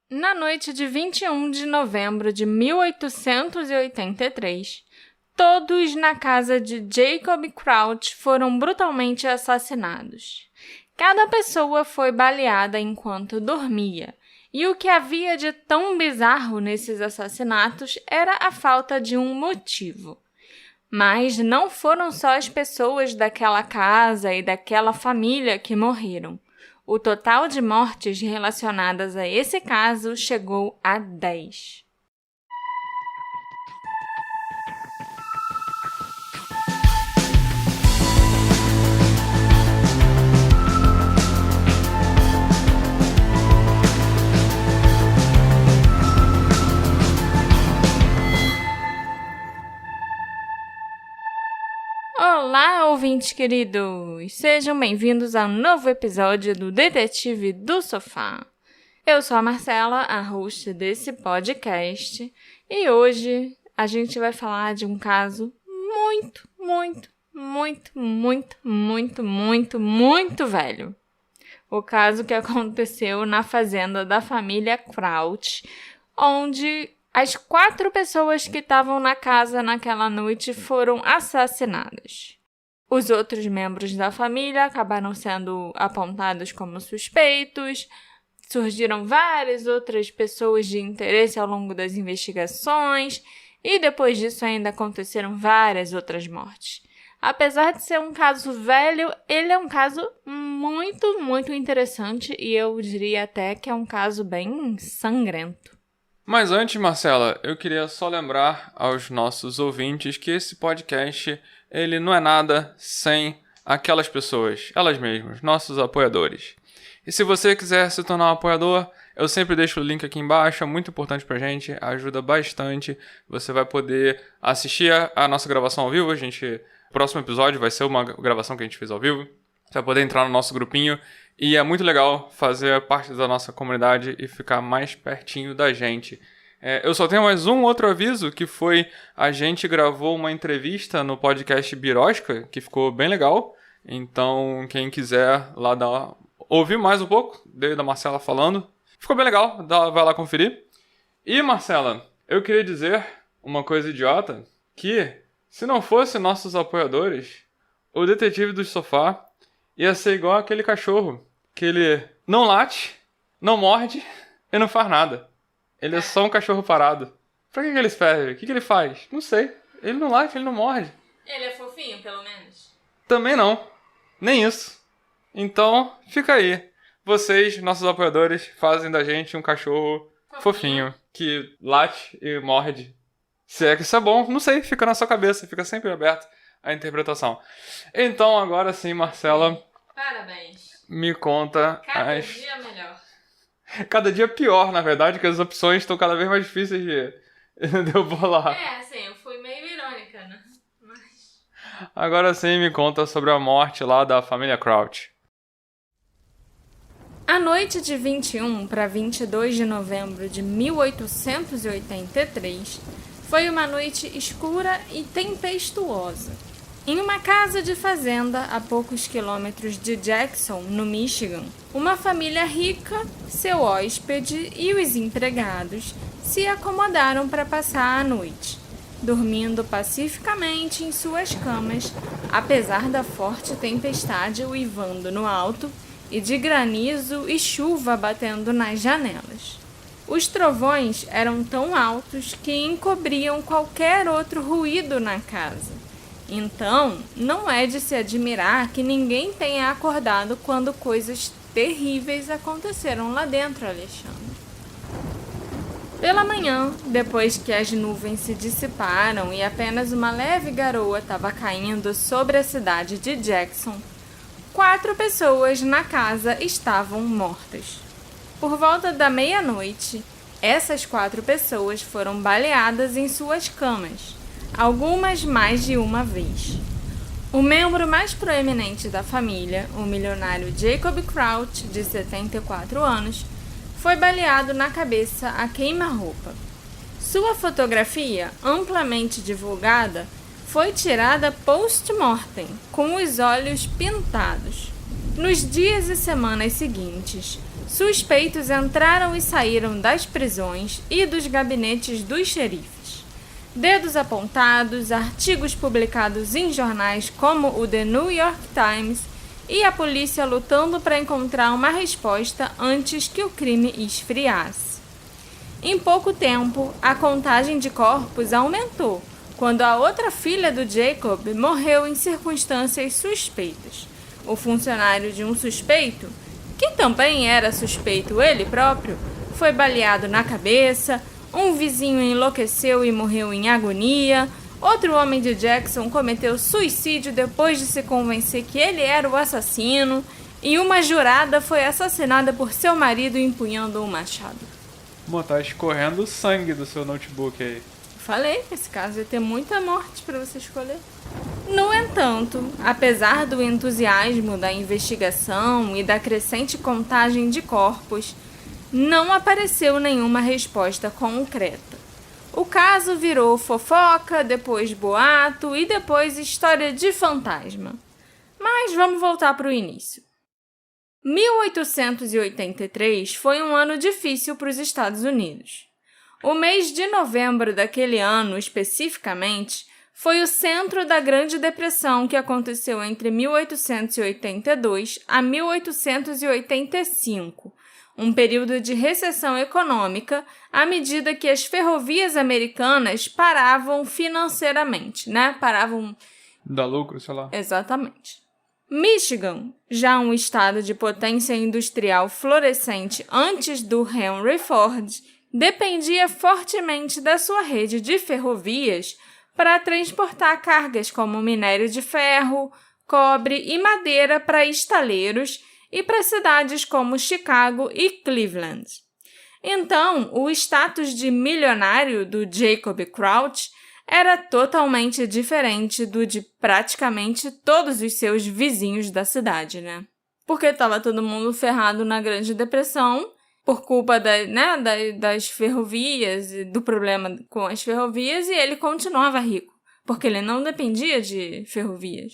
Na noite de 21 de novembro de 1883, todos na casa de Jacob Crouch foram brutalmente assassinados. Cada pessoa foi baleada enquanto dormia, e o que havia de tão bizarro nesses assassinatos era a falta de um motivo. Mas não foram só as pessoas daquela casa e daquela família que morreram. O total de mortes relacionadas a esse caso chegou a 10. Olá, ouvintes queridos! Sejam bem-vindos a um novo episódio do Detetive do Sofá. Eu sou a Marcela, a host desse podcast, e hoje a gente vai falar de um caso muito velho. O caso que aconteceu na fazenda da família Crouch, onde as 4 pessoas que estavam na casa naquela noite foram assassinadas. Os outros membros da família acabaram sendo apontados como suspeitos. Surgiram várias outras pessoas de interesse ao longo das investigações. E depois disso ainda aconteceram várias outras mortes. Apesar de ser um caso velho, ele é um caso muito interessante. E eu diria até que é um caso bem sangrento. Mas antes, Marcela, eu queria só lembrar aos nossos ouvintes que esse podcast, ele não é nada sem aquelas pessoas, elas mesmas, nossos apoiadores. E se você quiser se tornar um apoiador, eu sempre deixo o link aqui embaixo, é muito importante pra gente, ajuda bastante. Você vai poder assistir a nossa gravação ao vivo, o próximo episódio vai ser uma gravação que a gente fez ao vivo. Você vai poder entrar no nosso grupinho. E é muito legal fazer parte da nossa comunidade e ficar mais pertinho da gente. Eu só tenho mais um outro aviso, que foi a gente gravou uma entrevista no podcast Birosca, que ficou bem legal. Então, quem quiser lá ouvir mais um pouco da Marcela falando, ficou bem legal, vai lá conferir. E, Marcela, eu queria dizer uma coisa idiota, que se não fosse nossos apoiadores, o Detetive do Sofá ia ser igual aquele cachorro, que ele não late, não morde e não faz nada. Ele é só um cachorro parado. Pra que ele serve? O que ele faz? Não sei. Ele não late, ele não morde. Ele é fofinho, pelo menos? Também não. Nem isso. Então, fica aí. Vocês, nossos apoiadores, fazem da gente um cachorro fofinho que late e morde. Se é que isso é bom, não sei. Fica na sua cabeça, fica sempre aberto a interpretação. Então, agora sim, Marcela. Parabéns. Me conta. Cada dia melhor. Cada dia pior, na verdade, que as opções estão cada vez mais difíceis de eu bolar. Assim, eu fui meio irônica, né? Mas... Agora sim, me conta sobre a morte lá da família Crouch. A noite de 21 para 22 de novembro de 1883 foi uma noite escura e tempestuosa. Em uma casa de fazenda a poucos quilômetros de Jackson, no Michigan, uma família rica, seu hóspede e os empregados se acomodaram para passar a noite, dormindo pacificamente em suas camas, apesar da forte tempestade uivando no alto e de granizo e chuva batendo nas janelas. Os trovões eram tão altos que encobriam qualquer outro ruído na casa. Então, não é de se admirar que ninguém tenha acordado quando coisas terríveis aconteceram lá dentro, Alexandre. Pela manhã, depois que as nuvens se dissiparam e apenas uma leve garoa estava caindo sobre a cidade de Jackson, 4 pessoas na casa estavam mortas. Por volta da meia-noite, essas 4 pessoas foram baleadas em suas camas, algumas mais de uma vez. O membro mais proeminente da família, o milionário Jacob Crouch, de 74 anos, foi baleado na cabeça a queima-roupa. Sua fotografia, amplamente divulgada, foi tirada post-mortem, com os olhos pintados. Nos dias e semanas seguintes, suspeitos entraram e saíram das prisões e dos gabinetes dos xerifes. Dedos apontados, artigos publicados em jornais como o The New York Times e a polícia lutando para encontrar uma resposta antes que o crime esfriasse. Em pouco tempo, a contagem de corpos aumentou, quando a outra filha do Jacob morreu em circunstâncias suspeitas. O funcionário de um suspeito, que também era suspeito ele próprio, foi baleado na cabeça, um vizinho enlouqueceu e morreu em agonia, outro homem de Jackson cometeu suicídio depois de se convencer que ele era o assassino, e uma jurada foi assassinada por seu marido empunhando um machado. Tá escorrendo o sangue do seu notebook aí. Falei que esse caso ia ter muita morte para você escolher. No entanto, apesar do entusiasmo da investigação e da crescente contagem de corpos, não apareceu nenhuma resposta concreta. O caso virou fofoca, depois boato e depois história de fantasma. Mas vamos voltar para o início. 1883 foi um ano difícil para os Estados Unidos. O mês de novembro daquele ano, especificamente, foi o centro da Grande Depressão que aconteceu entre 1882 a 1885, um período de recessão econômica à medida que as ferrovias americanas paravam financeiramente, né? Paravam... Dá lucro, sei lá. Exatamente. Michigan, já um estado de potência industrial florescente antes do Henry Ford, dependia fortemente da sua rede de ferrovias para transportar cargas como minério de ferro, cobre e madeira para estaleiros e para cidades como Chicago e Cleveland. Então, o status de milionário do Jacob Crouch era totalmente diferente do de praticamente todos os seus vizinhos da cidade, né? Porque estava todo mundo ferrado na Grande Depressão por culpa das ferrovias e do problema com as ferrovias, e ele continuava rico, porque ele não dependia de ferrovias.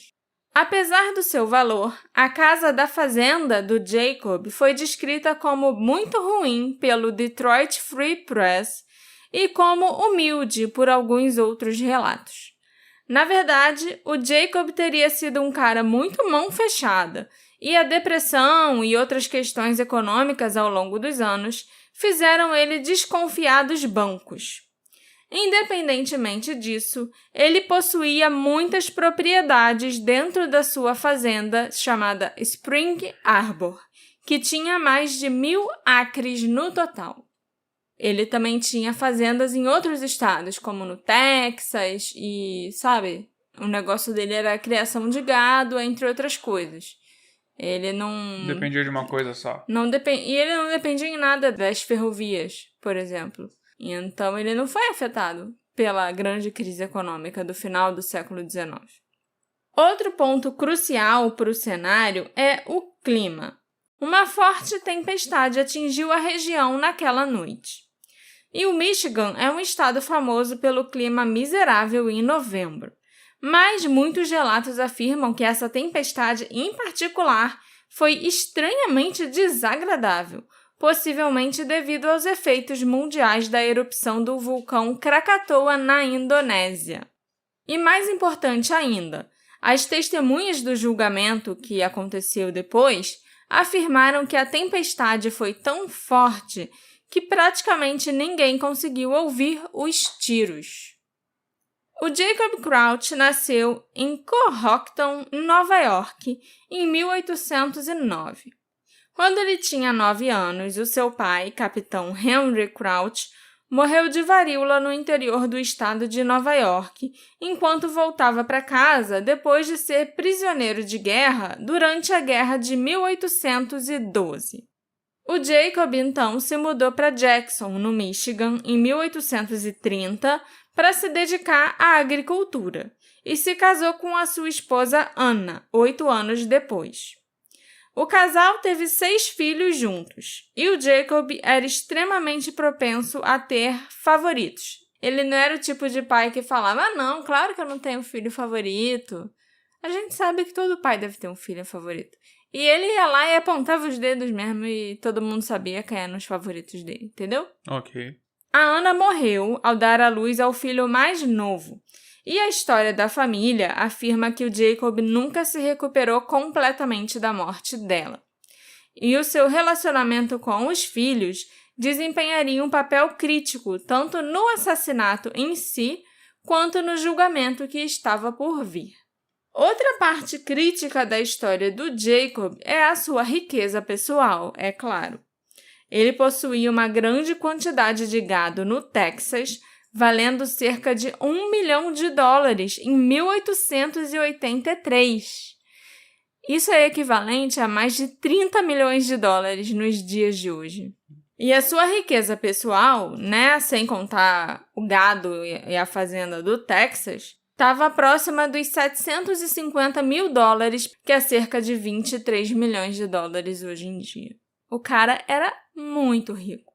Apesar do seu valor, a casa da fazenda do Jacob foi descrita como muito ruim pelo Detroit Free Press e como humilde por alguns outros relatos. Na verdade, o Jacob teria sido um cara muito mão fechada, e a depressão e outras questões econômicas ao longo dos anos fizeram ele desconfiar dos bancos. Independentemente disso, ele possuía muitas propriedades dentro da sua fazenda chamada Spring Arbor, que tinha mais de 1.000 acres no total. Ele também tinha fazendas em outros estados, como no Texas e, sabe, o negócio dele era a criação de gado, entre outras coisas. Ele não... Dependia de uma coisa só. E ele não dependia em nada das ferrovias, por exemplo. Então, ele não foi afetado pela grande crise econômica do final do século XIX. Outro ponto crucial para o cenário é o clima. Uma forte tempestade atingiu a região naquela noite. E o Michigan é um estado famoso pelo clima miserável em novembro. Mas muitos relatos afirmam que essa tempestade, em particular, foi estranhamente desagradável, possivelmente devido aos efeitos mundiais da erupção do vulcão Krakatoa na Indonésia. E mais importante ainda, as testemunhas do julgamento que aconteceu depois afirmaram que a tempestade foi tão forte que praticamente ninguém conseguiu ouvir os tiros. O Jacob Crouch nasceu em Cohocton, Nova York, em 1809. Quando ele tinha 9 anos, o seu pai, capitão Henry Crouch, morreu de varíola no interior do estado de Nova York, enquanto voltava para casa depois de ser prisioneiro de guerra durante a Guerra de 1812. O Jacob, então, se mudou para Jackson, no Michigan, em 1830, para se dedicar à agricultura, e se casou com a sua esposa Anna, 8 anos depois. O casal teve 6 filhos juntos, e o Jacob era extremamente propenso a ter favoritos. Ele não era o tipo de pai que falava, não, claro que eu não tenho filho favorito. A gente sabe que todo pai deve ter um filho favorito. E ele ia lá e apontava os dedos mesmo e todo mundo sabia quem eram os favoritos dele, entendeu? Ok. A Anna morreu ao dar à luz ao filho mais novo. E a história da família afirma que o Jacob nunca se recuperou completamente da morte dela. E o seu relacionamento com os filhos desempenharia um papel crítico tanto no assassinato em si, quanto no julgamento que estava por vir. Outra parte crítica da história do Jacob é a sua riqueza pessoal, é claro. Ele possuía uma grande quantidade de gado no Texas, valendo cerca de $1 milhão em 1883. Isso é equivalente a mais de $30 milhões nos dias de hoje. E a sua riqueza pessoal, sem contar o gado e a fazenda do Texas, estava próxima dos $750 mil, que é cerca de $23 milhões hoje em dia. O cara era muito rico.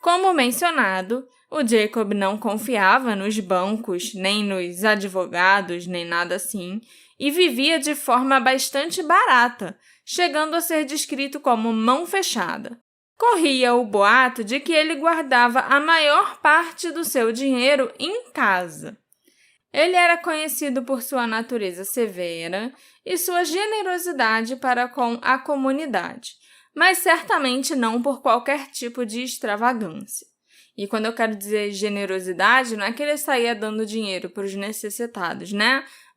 Como mencionado, o Jacob não confiava nos bancos, nem nos advogados, nem nada assim, e vivia de forma bastante barata, chegando a ser descrito como mão fechada. Corria o boato de que ele guardava a maior parte do seu dinheiro em casa. Ele era conhecido por sua natureza severa e sua generosidade para com a comunidade, mas certamente não por qualquer tipo de extravagância. E quando eu quero dizer generosidade, não é que ele saía dando dinheiro para os necessitados,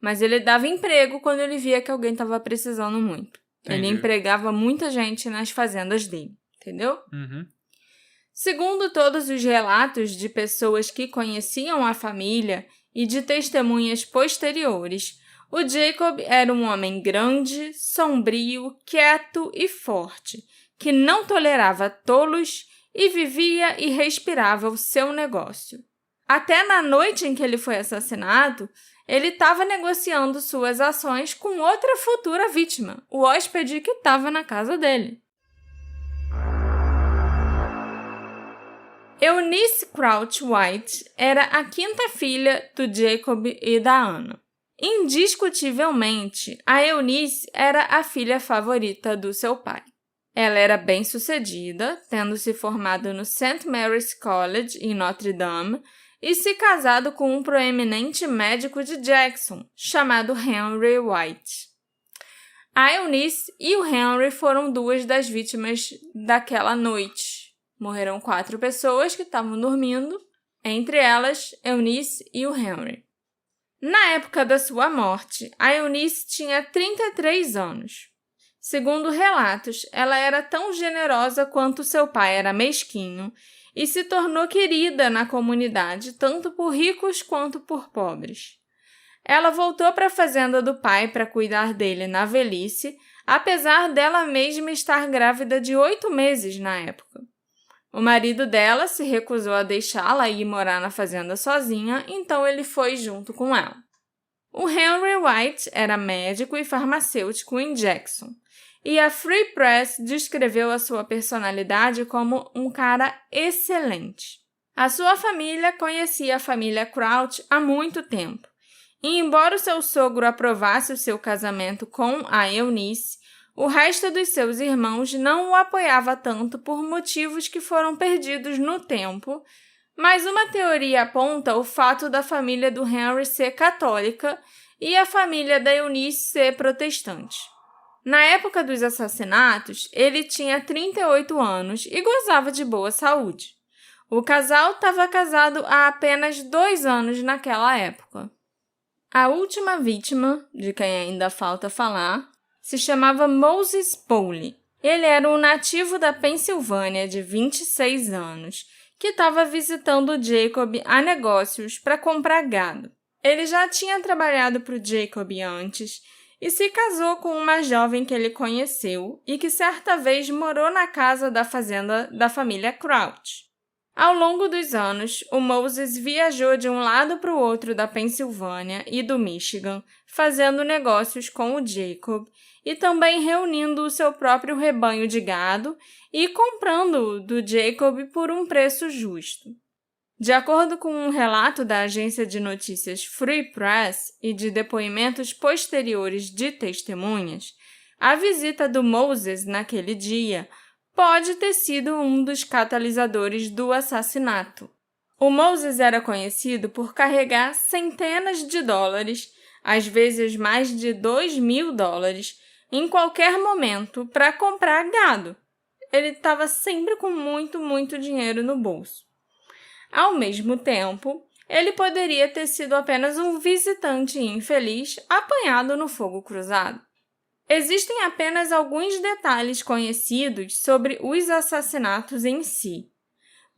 Mas ele dava emprego quando ele via que alguém estava precisando muito. Entendi. Ele empregava muita gente nas fazendas dele, entendeu? Uhum. Segundo todos os relatos de pessoas que conheciam a família e de testemunhas posteriores, o Jacob era um homem grande, sombrio, quieto e forte, que não tolerava tolos e vivia e respirava o seu negócio. Até na noite em que ele foi assassinado, ele estava negociando suas ações com outra futura vítima, o hóspede que estava na casa dele. Eunice Crouch White era a quinta filha do Jacob e da Anna. Indiscutivelmente, a Eunice era a filha favorita do seu pai. Ela era bem-sucedida, tendo se formado no St. Mary's College, em Notre Dame, e se casado com um proeminente médico de Jackson, chamado Henry White. A Eunice e o Henry foram duas das vítimas daquela noite. Morreram 4 pessoas que estavam dormindo, entre elas Eunice e o Henry. Na época da sua morte, a Eunice tinha 33 anos. Segundo relatos, ela era tão generosa quanto seu pai era mesquinho e se tornou querida na comunidade, tanto por ricos quanto por pobres. Ela voltou para a fazenda do pai para cuidar dele na velhice, apesar dela mesma estar grávida de 8 meses na época. O marido dela se recusou a deixá-la ir morar na fazenda sozinha, então ele foi junto com ela. O Henry White era médico e farmacêutico em Jackson, e a Free Press descreveu a sua personalidade como um cara excelente. A sua família conhecia a família Crouch há muito tempo, e embora o seu sogro aprovasse o seu casamento com a Eunice, o resto dos seus irmãos não o apoiava tanto por motivos que foram perdidos no tempo, mas uma teoria aponta o fato da família do Henry ser católica e a família da Eunice ser protestante. Na época dos assassinatos, ele tinha 38 anos e gozava de boa saúde. O casal estava casado há apenas 2 anos naquela época. A última vítima, de quem ainda falta falar, se chamava Moses Powley. Ele era um nativo da Pensilvânia de 26 anos, que estava visitando Jacob a negócios para comprar gado. Ele já tinha trabalhado para o Jacob antes e se casou com uma jovem que ele conheceu e que certa vez morou na casa da fazenda da família Crouch. Ao longo dos anos, o Moses viajou de um lado para o outro da Pensilvânia e do Michigan, fazendo negócios com o Jacob e também reunindo o seu próprio rebanho de gado e comprando-o do Jacob por um preço justo. De acordo com um relato da agência de notícias Free Press e de depoimentos posteriores de testemunhas, A visita do Moses naquele dia pode ter sido um dos catalisadores do assassinato. O Moses era conhecido por carregar centenas de dólares, às vezes mais de $2.000, em qualquer momento para comprar gado. Ele estava sempre com muito dinheiro no bolso. Ao mesmo tempo, ele poderia ter sido apenas um visitante infeliz apanhado no fogo cruzado. Existem apenas alguns detalhes conhecidos sobre os assassinatos em si.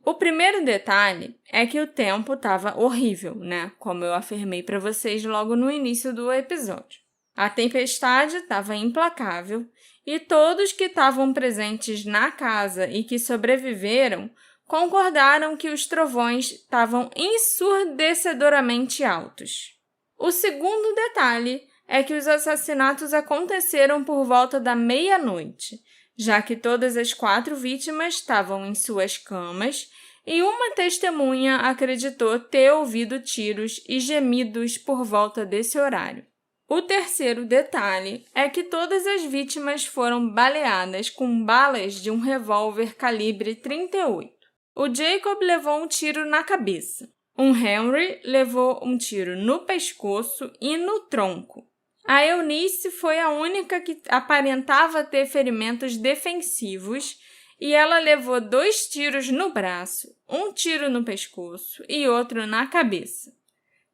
O primeiro detalhe é que o tempo estava horrível, né? Como eu afirmei para vocês logo no início do episódio. A tempestade estava implacável e todos que estavam presentes na casa e que sobreviveram concordaram que os trovões estavam ensurdecedoramente altos. O segundo detalhe é que os assassinatos aconteceram por volta da meia-noite, já que todas as 4 vítimas estavam em suas camas e uma testemunha acreditou ter ouvido tiros e gemidos por volta desse horário. O terceiro detalhe é que todas as vítimas foram baleadas com balas de um revólver calibre 38. O Jacob levou um tiro na cabeça. O Henry levou um tiro no pescoço e no tronco. A Eunice foi a única que aparentava ter ferimentos defensivos e ela levou 2 tiros no braço, um tiro no pescoço e outro na cabeça.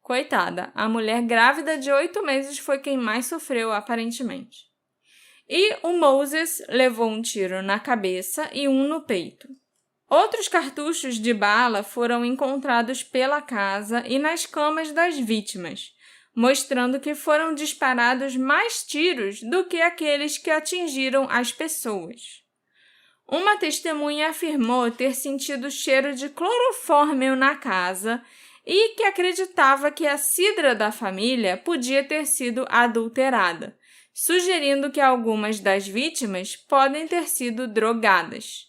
Coitada, a mulher grávida de 8 meses foi quem mais sofreu, aparentemente. E o Moses levou um tiro na cabeça e um no peito. Outros cartuchos de bala foram encontrados pela casa e nas camas das vítimas, mostrando que foram disparados mais tiros do que aqueles que atingiram as pessoas. Uma testemunha afirmou ter sentido cheiro de clorofórmio na casa e que acreditava que a cidra da família podia ter sido adulterada, sugerindo que algumas das vítimas podem ter sido drogadas.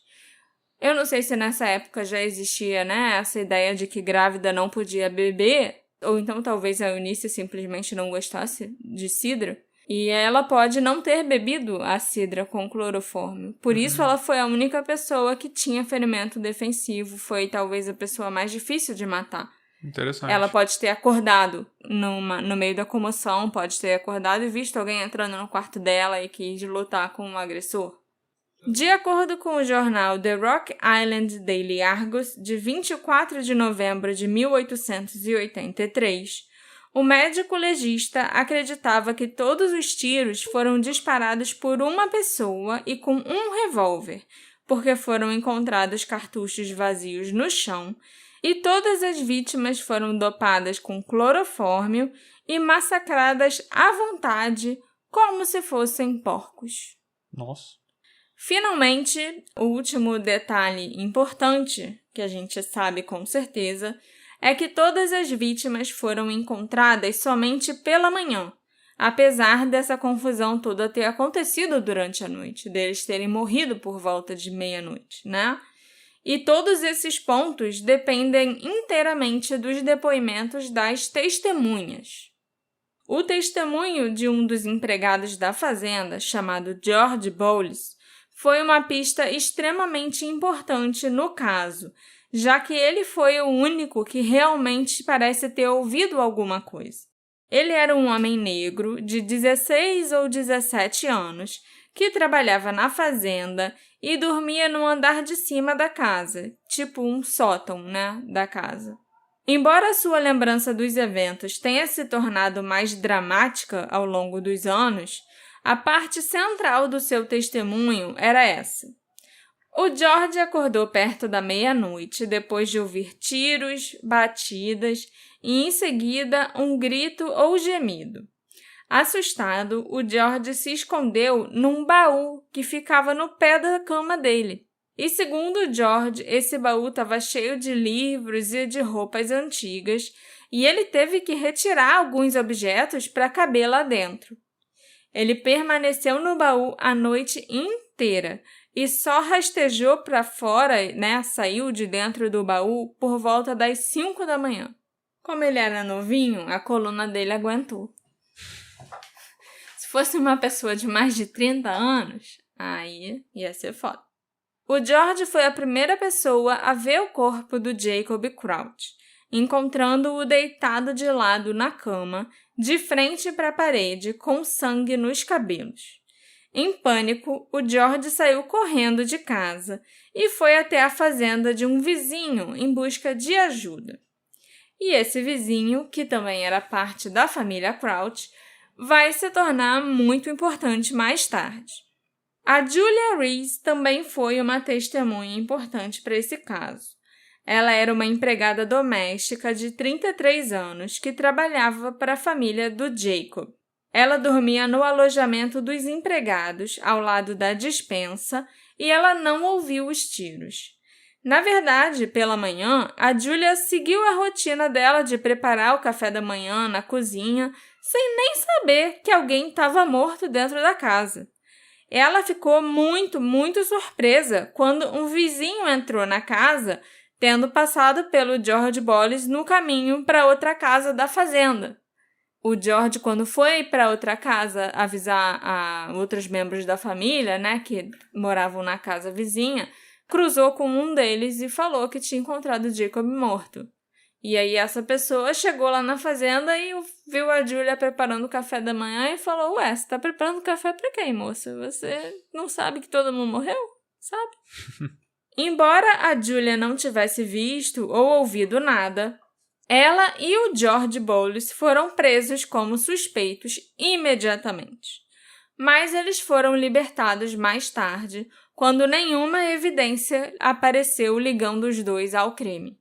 Eu não sei se nessa época já existia, essa ideia de que grávida não podia beber, ou então talvez a Eunice simplesmente não gostasse de cidra, e ela pode não ter bebido a cidra com clorofórmio. Por isso ela foi a única pessoa que tinha ferimento defensivo, foi talvez a pessoa mais difícil de matar. Interessante. Ela pode ter acordado no meio da comoção, pode ter acordado e visto alguém entrando no quarto dela e quis lutar com o agressor. De acordo com o jornal The Rock Island Daily Argus, de 24 de novembro de 1883, o médico legista acreditava que todos os tiros foram disparados por uma pessoa e com um revólver, porque foram encontrados cartuchos vazios no chão e todas as vítimas foram dopadas com clorofórmio e massacradas à vontade, como se fossem porcos. Nossa. Finalmente, o último detalhe importante, que a gente sabe com certeza, é que todas as vítimas foram encontradas somente pela manhã, apesar dessa confusão toda ter acontecido durante a noite, deles terem morrido por volta de meia-noite, E todos esses pontos dependem inteiramente dos depoimentos das testemunhas. O testemunho de um dos empregados da fazenda, chamado George Bowles, foi uma pista extremamente importante no caso, já que ele foi o único que realmente parece ter ouvido alguma coisa. Ele era um homem negro de 16 ou 17 anos, que trabalhava na fazenda e dormia no andar de cima da casa, tipo um sótão, da casa. Embora sua lembrança dos eventos tenha se tornado mais dramática ao longo dos anos, a parte central do seu testemunho era essa. O George acordou perto da meia-noite depois de ouvir tiros, batidas e, em seguida, um grito ou gemido. Assustado, o George se escondeu num baú que ficava no pé da cama dele. E, segundo o George, esse baú estava cheio de livros e de roupas antigas e ele teve que retirar alguns objetos para caber lá dentro. Ele permaneceu no baú a noite inteira e só rastejou para fora, saiu de dentro do baú por volta das 5 da manhã. Como ele era novinho, a coluna dele aguentou. Se Se fosse uma pessoa de mais de 30 anos, aí ia ser foda. O George foi a primeira pessoa a ver o corpo do Jacob Crouch, encontrando-o deitado de lado na cama, de frente para a parede, com sangue nos cabelos. Em pânico, o George saiu correndo de casa e foi até a fazenda de um vizinho em busca de ajuda. E esse vizinho, que também era parte da família Crouch, vai se tornar muito importante mais tarde. A Julia Reese também foi uma testemunha importante para esse caso. Ela era uma empregada doméstica de 33 anos que trabalhava para a família do Jacob. Ela dormia no alojamento dos empregados, ao lado da despensa, e ela não ouviu os tiros. Na verdade, pela manhã, a Julia seguiu a rotina dela de preparar o café da manhã na cozinha, sem nem saber que alguém estava morto dentro da casa. Ela ficou muito surpresa quando um vizinho entrou na casa, tendo passado pelo George Boles no caminho para outra casa da fazenda. O George, quando foi para outra casa avisar a outros membros da família, né, que moravam na casa vizinha, cruzou com um deles e falou que tinha encontrado Jacob morto. E aí essa pessoa chegou lá na fazenda e viu a Julia preparando o café da manhã e falou: "Ué, você tá preparando café pra quem, moça? Você não sabe que todo mundo morreu? Sabe?" Embora a Julia não tivesse visto ou ouvido nada, ela e o George Boles foram presos como suspeitos imediatamente. Mas eles foram libertados mais tarde, quando nenhuma evidência apareceu ligando os dois ao crime.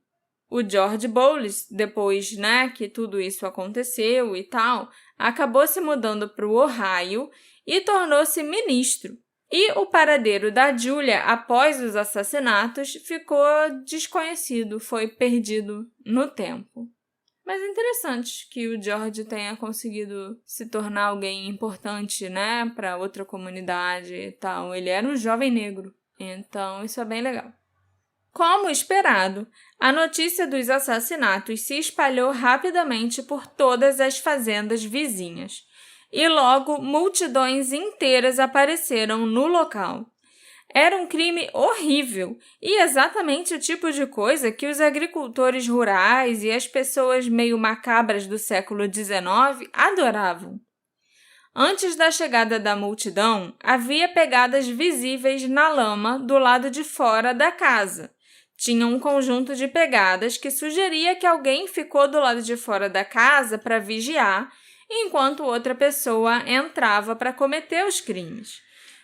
O George Boles, depois, que tudo isso aconteceu e tal, acabou se mudando para o Ohio e tornou-se ministro. E o paradeiro da Julia, após os assassinatos, ficou desconhecido, foi perdido no tempo. Mas é interessante que o George tenha conseguido se tornar alguém importante, para outra comunidade e tal. Ele era um jovem negro, então isso é bem legal. Como esperado, a notícia dos assassinatos se espalhou rapidamente por todas as fazendas vizinhas, e logo multidões inteiras apareceram no local. Era um crime horrível e exatamente o tipo de coisa que os agricultores rurais e as pessoas meio macabras do século XIX adoravam. Antes da chegada da multidão, havia pegadas visíveis na lama do lado de fora da casa. Tinha um conjunto de pegadas que sugeria que alguém ficou do lado de fora da casa para vigiar, enquanto outra pessoa entrava para cometer os crimes.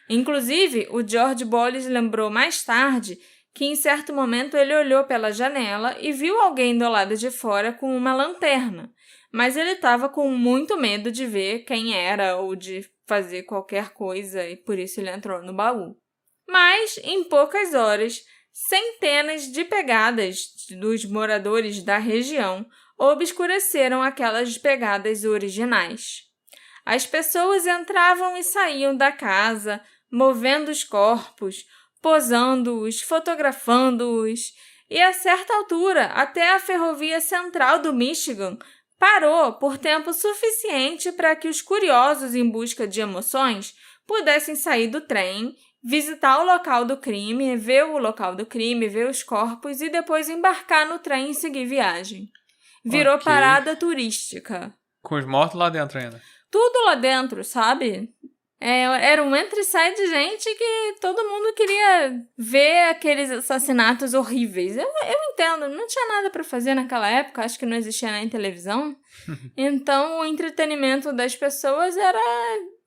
Inclusive, o George Boles lembrou mais tarde que em certo momento ele olhou pela janela e viu alguém do lado de fora com uma lanterna, mas ele estava com muito medo de ver quem era ou de fazer qualquer coisa e por isso ele entrou no baú. Mas, em poucas horas, centenas de pegadas dos moradores da região obscureceram aquelas pegadas originais. As pessoas entravam e saíam da casa, movendo os corpos, posando-os, fotografando-os, e a certa altura, até a ferrovia central do Michigan parou por tempo suficiente para que os curiosos em busca de emoções pudessem sair do trem, visitar o local do crime, ver o local do crime, ver os corpos e depois embarcar no trem e seguir viagem. Virou parada turística. Com os mortos lá dentro ainda. Tudo lá dentro, sabe? Era um entra e sai de gente que todo mundo queria ver aqueles assassinatos horríveis. Eu entendo, não tinha nada para fazer naquela época, acho que não existia nem televisão. Então, o entretenimento das pessoas era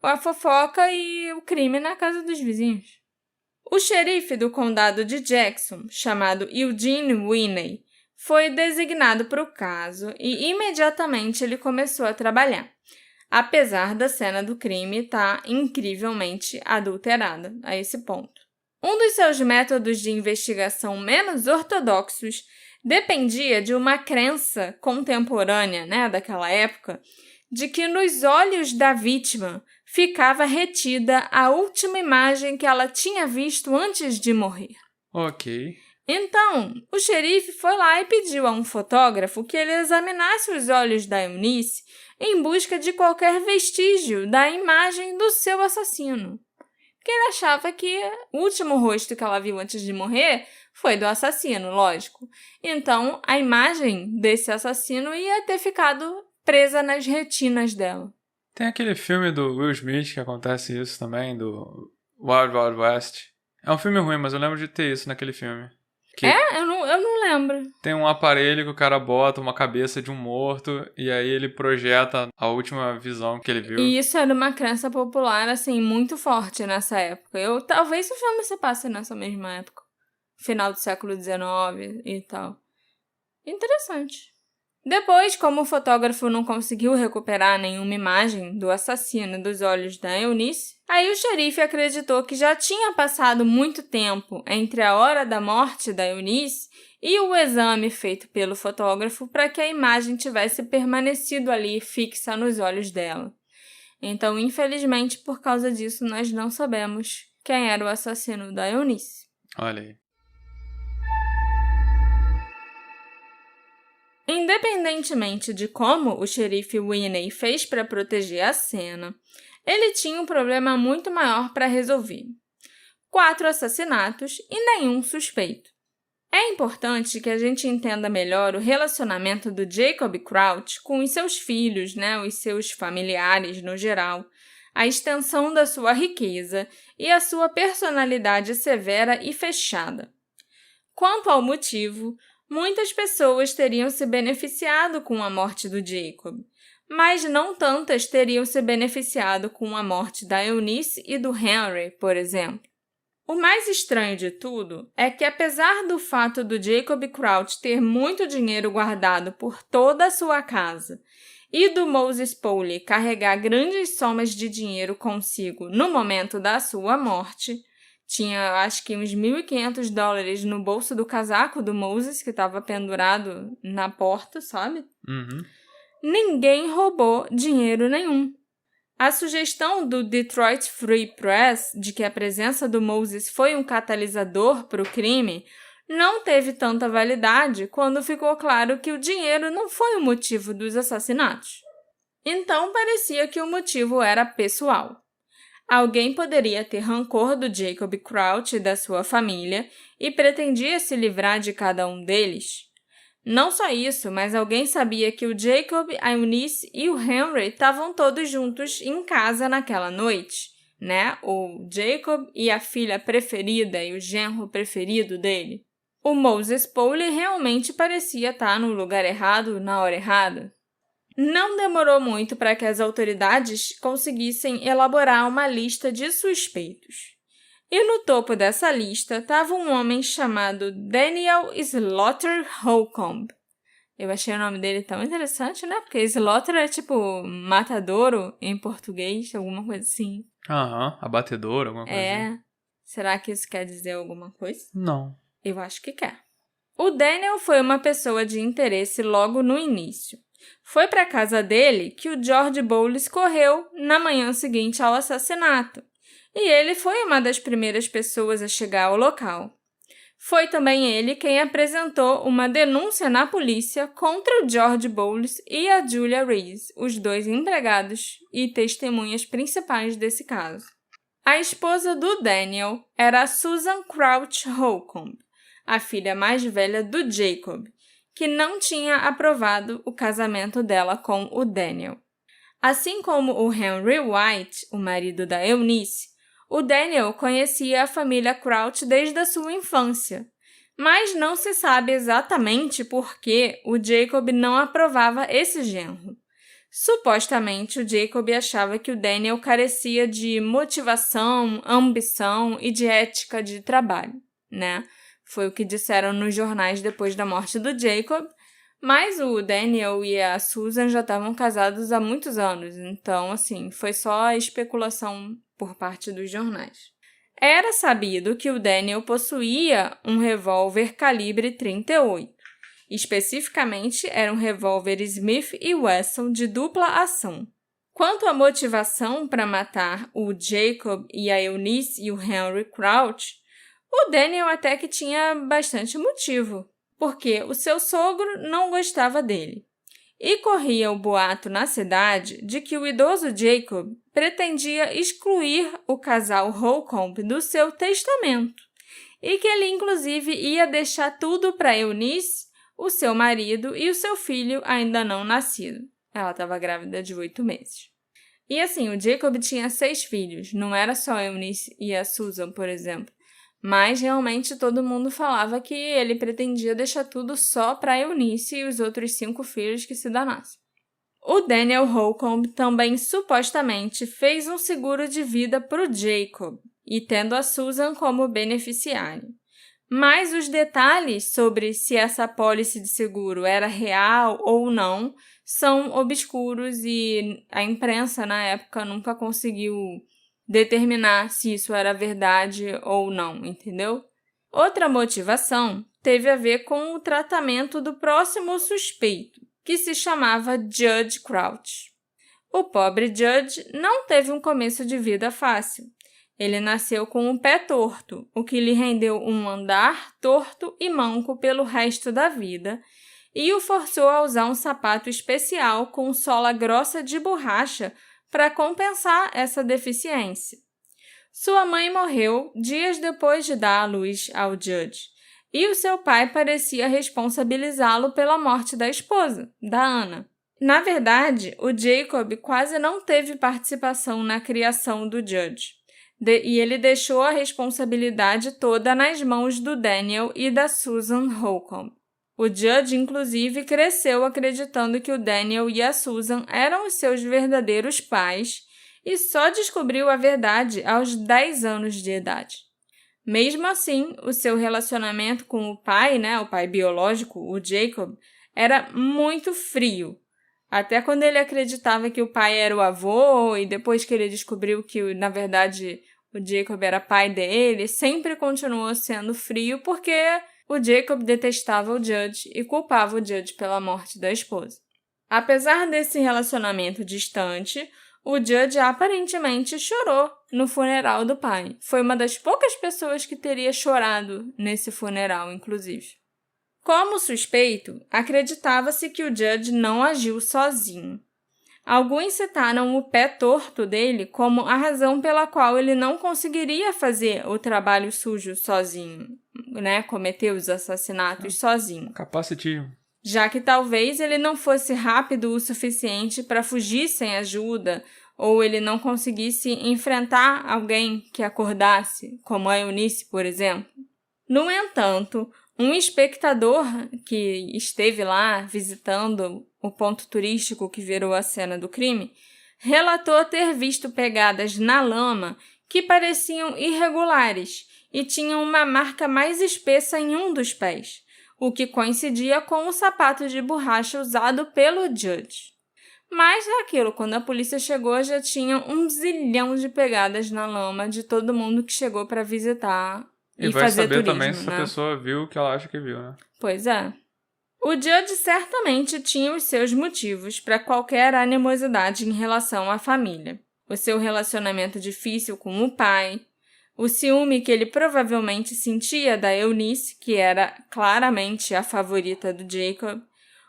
a fofoca e o crime na casa dos vizinhos. O xerife do condado de Jackson, chamado Eugene Winnie, foi designado para o caso e imediatamente ele começou a trabalhar, apesar da cena do crime estar incrivelmente adulterada a esse ponto. Um dos seus métodos de investigação menos ortodoxos dependia de uma crença contemporânea, daquela época, de que nos olhos da vítima ficava retida a última imagem que ela tinha visto antes de morrer. Ok. Então, o xerife foi lá e pediu a um fotógrafo que ele examinasse os olhos da Eunice em busca de qualquer vestígio da imagem do seu assassino. Porque ele achava que o último rosto que ela viu antes de morrer foi do assassino, lógico. Então, a imagem desse assassino ia ter ficado presa nas retinas dela. Tem aquele filme do Will Smith que acontece isso também, do Wild Wild West. É um filme ruim, mas eu lembro de ter isso naquele filme. Eu não lembro. Tem um aparelho que o cara bota uma cabeça de um morto e aí ele projeta a última visão que ele viu. E isso era uma crença popular, assim, muito forte nessa época. Talvez o filme se passe nessa mesma época. Final do século XIX e tal. Interessante. Depois, como o fotógrafo não conseguiu recuperar nenhuma imagem do assassino dos olhos da Eunice, aí o xerife acreditou que já tinha passado muito tempo entre a hora da morte da Eunice e o exame feito pelo fotógrafo para que a imagem tivesse permanecido ali fixa nos olhos dela. Então, infelizmente, por causa disso, nós não sabemos quem era o assassino da Eunice. Olha aí. Independentemente de como o xerife Whinney fez para proteger a cena, ele tinha um problema muito maior para resolver. 4 assassinatos e nenhum suspeito. É importante que a gente entenda melhor o relacionamento do Jacob Crouch com os seus filhos, os seus familiares no geral, a extensão da sua riqueza e a sua personalidade severa e fechada. Quanto ao motivo, muitas pessoas teriam se beneficiado com a morte do Jacob, mas não tantas teriam se beneficiado com a morte da Eunice e do Henry, por exemplo. O mais estranho de tudo é que, apesar do fato do Jacob Crouch ter muito dinheiro guardado por toda a sua casa e do Moses Pauly carregar grandes somas de dinheiro consigo no momento da sua morte, tinha, acho que, uns $1.500 no bolso do casaco do Moses, que estava pendurado na porta, sabe? Uhum. Ninguém roubou dinheiro nenhum. A sugestão do Detroit Free Press de que a presença do Moses foi um catalisador para o crime não teve tanta validade quando ficou claro que o dinheiro não foi o motivo dos assassinatos. Então, parecia que o motivo era pessoal. Alguém poderia ter rancor do Jacob Crouch e da sua família e pretendia se livrar de cada um deles. Não só isso, mas alguém sabia que o Jacob, a Eunice e o Henry estavam todos juntos em casa naquela noite, O Jacob e a filha preferida e o genro preferido dele. O Moses Pauly realmente parecia estar no lugar errado na hora errada. Não demorou muito para que as autoridades conseguissem elaborar uma lista de suspeitos. E no topo dessa lista estava um homem chamado Daniel Slaughter Holcomb. Eu achei o nome dele tão interessante, Porque Slaughter é tipo matadouro em português, alguma coisa assim. Abatedouro, alguma coisa assim. Será que isso quer dizer alguma coisa? Não. Eu acho que quer. O Daniel foi uma pessoa de interesse logo no início. Foi para a casa dele que o George Bowles correu na manhã seguinte ao assassinato, e ele foi uma das primeiras pessoas a chegar ao local. Foi também ele quem apresentou uma denúncia na polícia contra o George Bowles e a Julia Reese, os 2 empregados e testemunhas principais desse caso. A esposa do Daniel era a Susan Crouch Holcomb, a filha mais velha do Jacob, que não tinha aprovado o casamento dela com o Daniel. Assim como o Henry White, o marido da Eunice, o Daniel conhecia a família Crouch desde a sua infância, mas não se sabe exatamente por que o Jacob não aprovava esse genro. Supostamente, o Jacob achava que o Daniel carecia de motivação, ambição e de ética de trabalho, Foi o que disseram nos jornais depois da morte do Jacob, mas o Daniel e a Susan já estavam casados há muitos anos, então, foi só especulação por parte dos jornais. Era sabido que o Daniel possuía um revólver calibre 38. Especificamente, era um revólver Smith & Wesson de dupla ação. Quanto à motivação para matar o Jacob e a Eunice e o Henry Crouch, o Daniel até que tinha bastante motivo, porque o seu sogro não gostava dele. E corria o boato na cidade de que o idoso Jacob pretendia excluir o casal Holcomb do seu testamento e que ele, inclusive, ia deixar tudo para Eunice, o seu marido e o seu filho ainda não nascido. Ela estava grávida de 8 meses. E assim, o Jacob tinha 6 filhos, não era só a Eunice e a Susan, por exemplo. Mas realmente todo mundo falava que ele pretendia deixar tudo só para Eunice e os outros 5 filhos que se danassem. O Daniel Holcomb também supostamente fez um seguro de vida para o Jacob, e tendo a Susan como beneficiária. Mas os detalhes sobre se essa apólice de seguro era real ou não são obscuros e a imprensa na época nunca conseguiu determinar se isso era verdade ou não, entendeu? Outra motivação teve a ver com o tratamento do próximo suspeito, que se chamava Judge Crouch. O pobre Judge não teve um começo de vida fácil. Ele nasceu com um pé torto, o que lhe rendeu um andar torto e manco pelo resto da vida, e o forçou a usar um sapato especial com sola grossa de borracha para compensar essa deficiência. Sua mãe morreu dias depois de dar à luz ao Judge, e o seu pai parecia responsabilizá-lo pela morte da esposa, da Anna. Na verdade, o Jacob quase não teve participação na criação do Judge, e ele deixou a responsabilidade toda nas mãos do Daniel e da Susan Holcomb. O Judge, inclusive, cresceu acreditando que o Daniel e a Susan eram os seus verdadeiros pais e só descobriu a verdade aos 10 anos de idade. Mesmo assim, o seu relacionamento com o pai, o pai biológico, o Jacob, era muito frio. Até quando ele acreditava que o pai era o avô e depois que ele descobriu que, na verdade, o Jacob era pai dele, sempre continuou sendo frio porque o Jacob detestava o Judge e culpava o Judge pela morte da esposa. Apesar desse relacionamento distante, o Judge aparentemente chorou no funeral do pai. Foi uma das poucas pessoas que teria chorado nesse funeral, inclusive. Como suspeito, acreditava-se que o Judge não agiu sozinho. Alguns citaram o pé torto dele como a razão pela qual ele não conseguiria fazer o trabalho sujo sozinho, cometer os assassinatos sozinho. Capacitismo. Já que talvez ele não fosse rápido o suficiente para fugir sem ajuda, ou ele não conseguisse enfrentar alguém que acordasse, como a Eunice, por exemplo. No entanto, um espectador que esteve lá visitando o ponto turístico que virou a cena do crime, relatou ter visto pegadas na lama que pareciam irregulares e tinham uma marca mais espessa em um dos pés, o que coincidia com o sapato de borracha usado pelo Judge. Mas aquilo, quando a polícia chegou, já tinha 1 zilhão de pegadas na lama de todo mundo que chegou para visitar e fazer turismo. E vai saber também se a pessoa viu o que ela acha que viu, né? Pois é. O Judge certamente tinha os seus motivos para qualquer animosidade em relação à família. O seu relacionamento difícil com o pai, o ciúme que ele provavelmente sentia da Eunice, que era claramente a favorita do Jacob,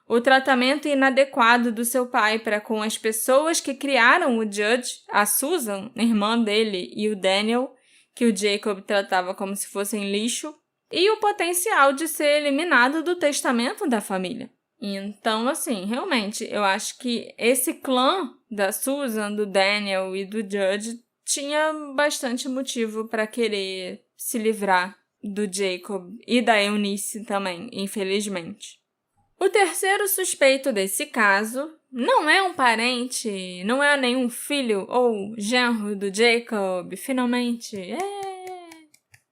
o tratamento inadequado do seu pai para com as pessoas que criaram o Judge, a Susan, irmã dele, e o Daniel, que o Jacob tratava como se fossem lixo, e o potencial de ser eliminado do testamento da família. Então, assim, realmente, eu acho que esse clã da Susan, do Daniel e do Judge tinha bastante motivo para querer se livrar do Jacob e da Eunice também, infelizmente. O terceiro suspeito desse caso não é um parente, não é nenhum filho ou genro do Jacob, finalmente.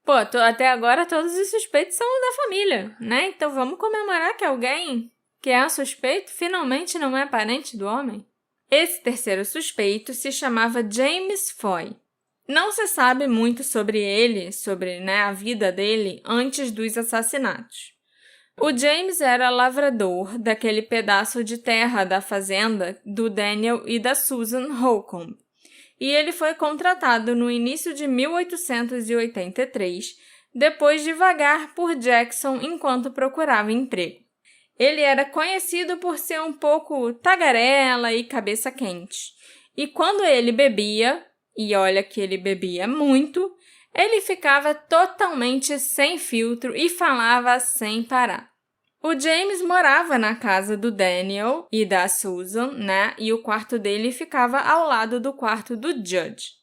Pô, até agora todos os suspeitos são da família, né? Então vamos comemorar que alguém que é suspeito finalmente não é parente do homem. Esse terceiro suspeito se chamava James Foy. Não se sabe muito sobre ele, sobre a vida dele antes dos assassinatos. O James era lavrador daquele pedaço de terra da fazenda do Daniel e da Susan Holcomb. E ele foi contratado no início de 1883, depois de vagar por Jackson enquanto procurava emprego. Ele era conhecido por ser um pouco tagarela e cabeça quente. E quando ele bebia, e olha que ele bebia muito, ele ficava totalmente sem filtro e falava sem parar. O James morava na casa do Daniel e da Susan, né? E o quarto dele ficava ao lado do quarto do Judge.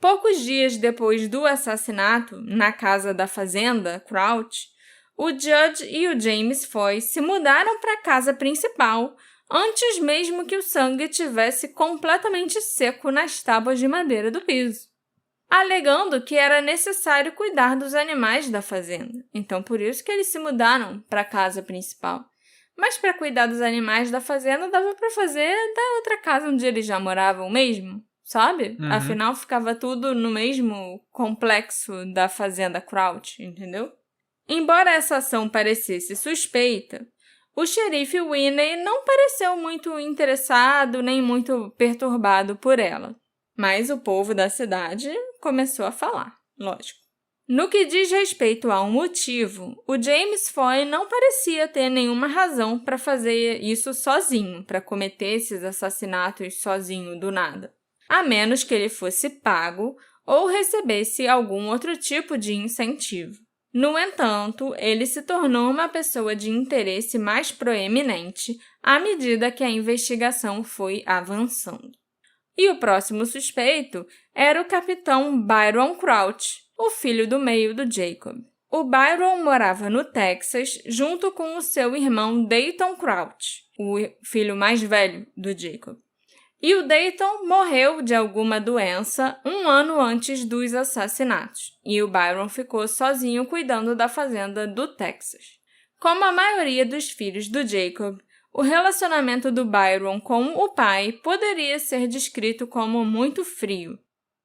Poucos dias depois do assassinato, na casa da fazenda, Crouch, o Judge e o James Foy se mudaram para a casa principal antes mesmo que o sangue tivesse completamente seco nas tábuas de madeira do piso, alegando que era necessário cuidar dos animais da fazenda. Então, por isso que eles se mudaram para a casa principal. Mas para cuidar dos animais da fazenda, dava para fazer da outra casa onde eles já moravam mesmo, sabe? Uhum. Afinal, ficava tudo no mesmo complexo da fazenda Crouch, entendeu? Embora essa ação parecesse suspeita, o xerife Winnie não pareceu muito interessado nem muito perturbado por ela. Mas o povo da cidade começou a falar, lógico. No que diz respeito ao motivo, o James Foy não parecia ter nenhuma razão para fazer isso sozinho, para cometer esses assassinatos sozinho do nada, a menos que ele fosse pago ou recebesse algum outro tipo de incentivo. No entanto, ele se tornou uma pessoa de interesse mais proeminente à medida que a investigação foi avançando. E o próximo suspeito era o capitão Byron Crouch, o filho do meio do Jacob. O Byron morava no Texas junto com o seu irmão Dayton Crouch, o filho mais velho do Jacob. E o Dayton morreu de alguma doença 1 ano antes dos assassinatos, e o Byron ficou sozinho cuidando da fazenda do Texas. Como a maioria dos filhos do Jacob, o relacionamento do Byron com o pai poderia ser descrito como muito frio.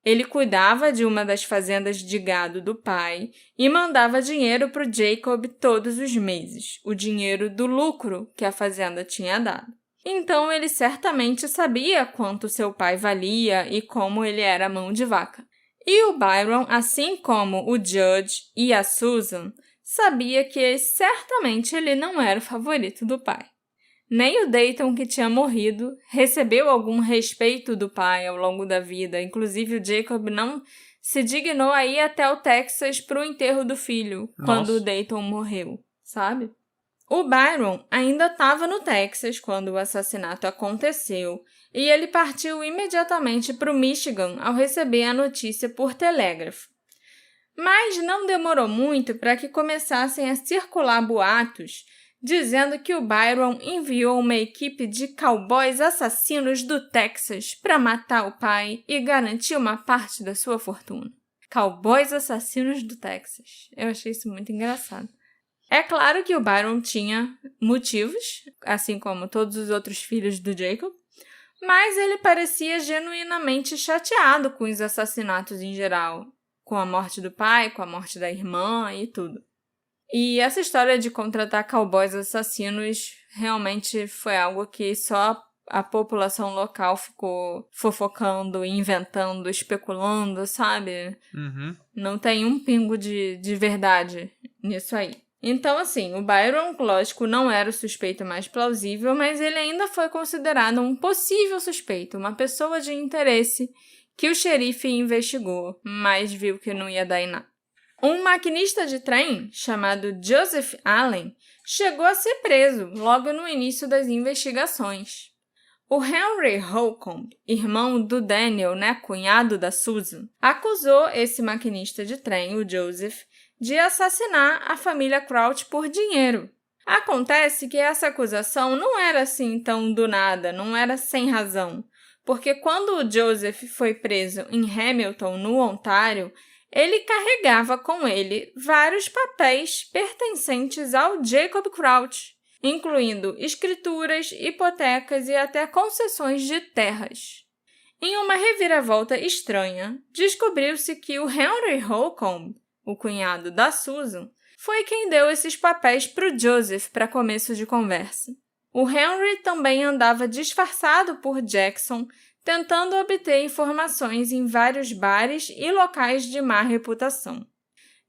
Ele cuidava de uma das fazendas de gado do pai e mandava dinheiro para o Jacob todos os meses, o dinheiro do lucro que a fazenda tinha dado. Então ele certamente sabia quanto seu pai valia e como ele era mão de vaca. E o Byron, assim como o Judge e a Susan, sabia que certamente ele não era o favorito do pai. Nem o Dayton, que tinha morrido, recebeu algum respeito do pai ao longo da vida. Inclusive, o Jacob não se dignou a ir até o Texas para o enterro do filho, quando o Dayton morreu, sabe? O Byron ainda estava no Texas quando o assassinato aconteceu e ele partiu imediatamente para o Michigan ao receber a notícia por telégrafo. Mas não demorou muito para que começassem a circular boatos dizendo que o Byron enviou uma equipe de cowboys assassinos do Texas para matar o pai e garantir uma parte da sua fortuna. Cowboys assassinos do Texas. Eu achei isso muito engraçado. É claro que o Byron tinha motivos, assim como todos os outros filhos do Jacob, mas ele parecia genuinamente chateado com os assassinatos em geral, com a morte do pai, com a morte da irmã e tudo. E essa história de contratar cowboys assassinos realmente foi algo que só a população local ficou fofocando, inventando, especulando, sabe? Uhum. Não tem um pingo de verdade nisso aí. Então, assim, o Byron, lógico, não era o suspeito mais plausível, mas ele ainda foi considerado um possível suspeito, uma pessoa de interesse que o xerife investigou, mas viu que não ia dar em nada. Um maquinista de trem, chamado Joseph Allen, chegou a ser preso logo no início das investigações. O Henry Holcomb, irmão do Daniel, cunhado da Susan, acusou esse maquinista de trem, o Joseph, de assassinar a família Crouch por dinheiro. Acontece que essa acusação não era assim tão do nada, não era sem razão, porque quando o Joseph foi preso em Hamilton, no Ontário, ele carregava com ele vários papéis pertencentes ao Jacob Crouch, incluindo escrituras, hipotecas e até concessões de terras. Em uma reviravolta estranha, descobriu-se que o Henry Holcomb, o cunhado da Susan, foi quem deu esses papéis para o Joseph para começo de conversa. O Henry também andava disfarçado por Jackson, tentando obter informações em vários bares e locais de má reputação.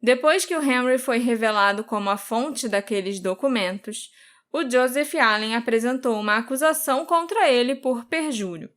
Depois que o Henry foi revelado como a fonte daqueles documentos, o Joseph Allen apresentou uma acusação contra ele por perjúrio.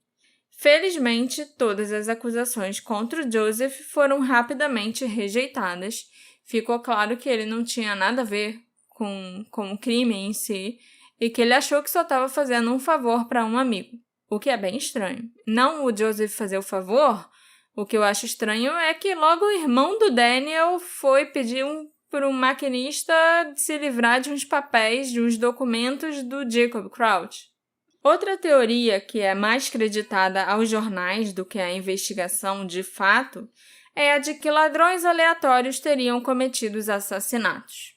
Felizmente, todas as acusações contra o Joseph foram rapidamente rejeitadas. Ficou claro que ele não tinha nada a ver com o crime em si e que ele achou que só estava fazendo um favor para um amigo, o que é bem estranho. Não o Joseph fazer o favor, o que eu acho estranho é que logo o irmão do Daniel foi pedir por um maquinista se livrar de uns papéis, de uns documentos do Jacob Crouch. Outra teoria que é mais creditada aos jornais do que à investigação de fato é a de que ladrões aleatórios teriam cometido os assassinatos.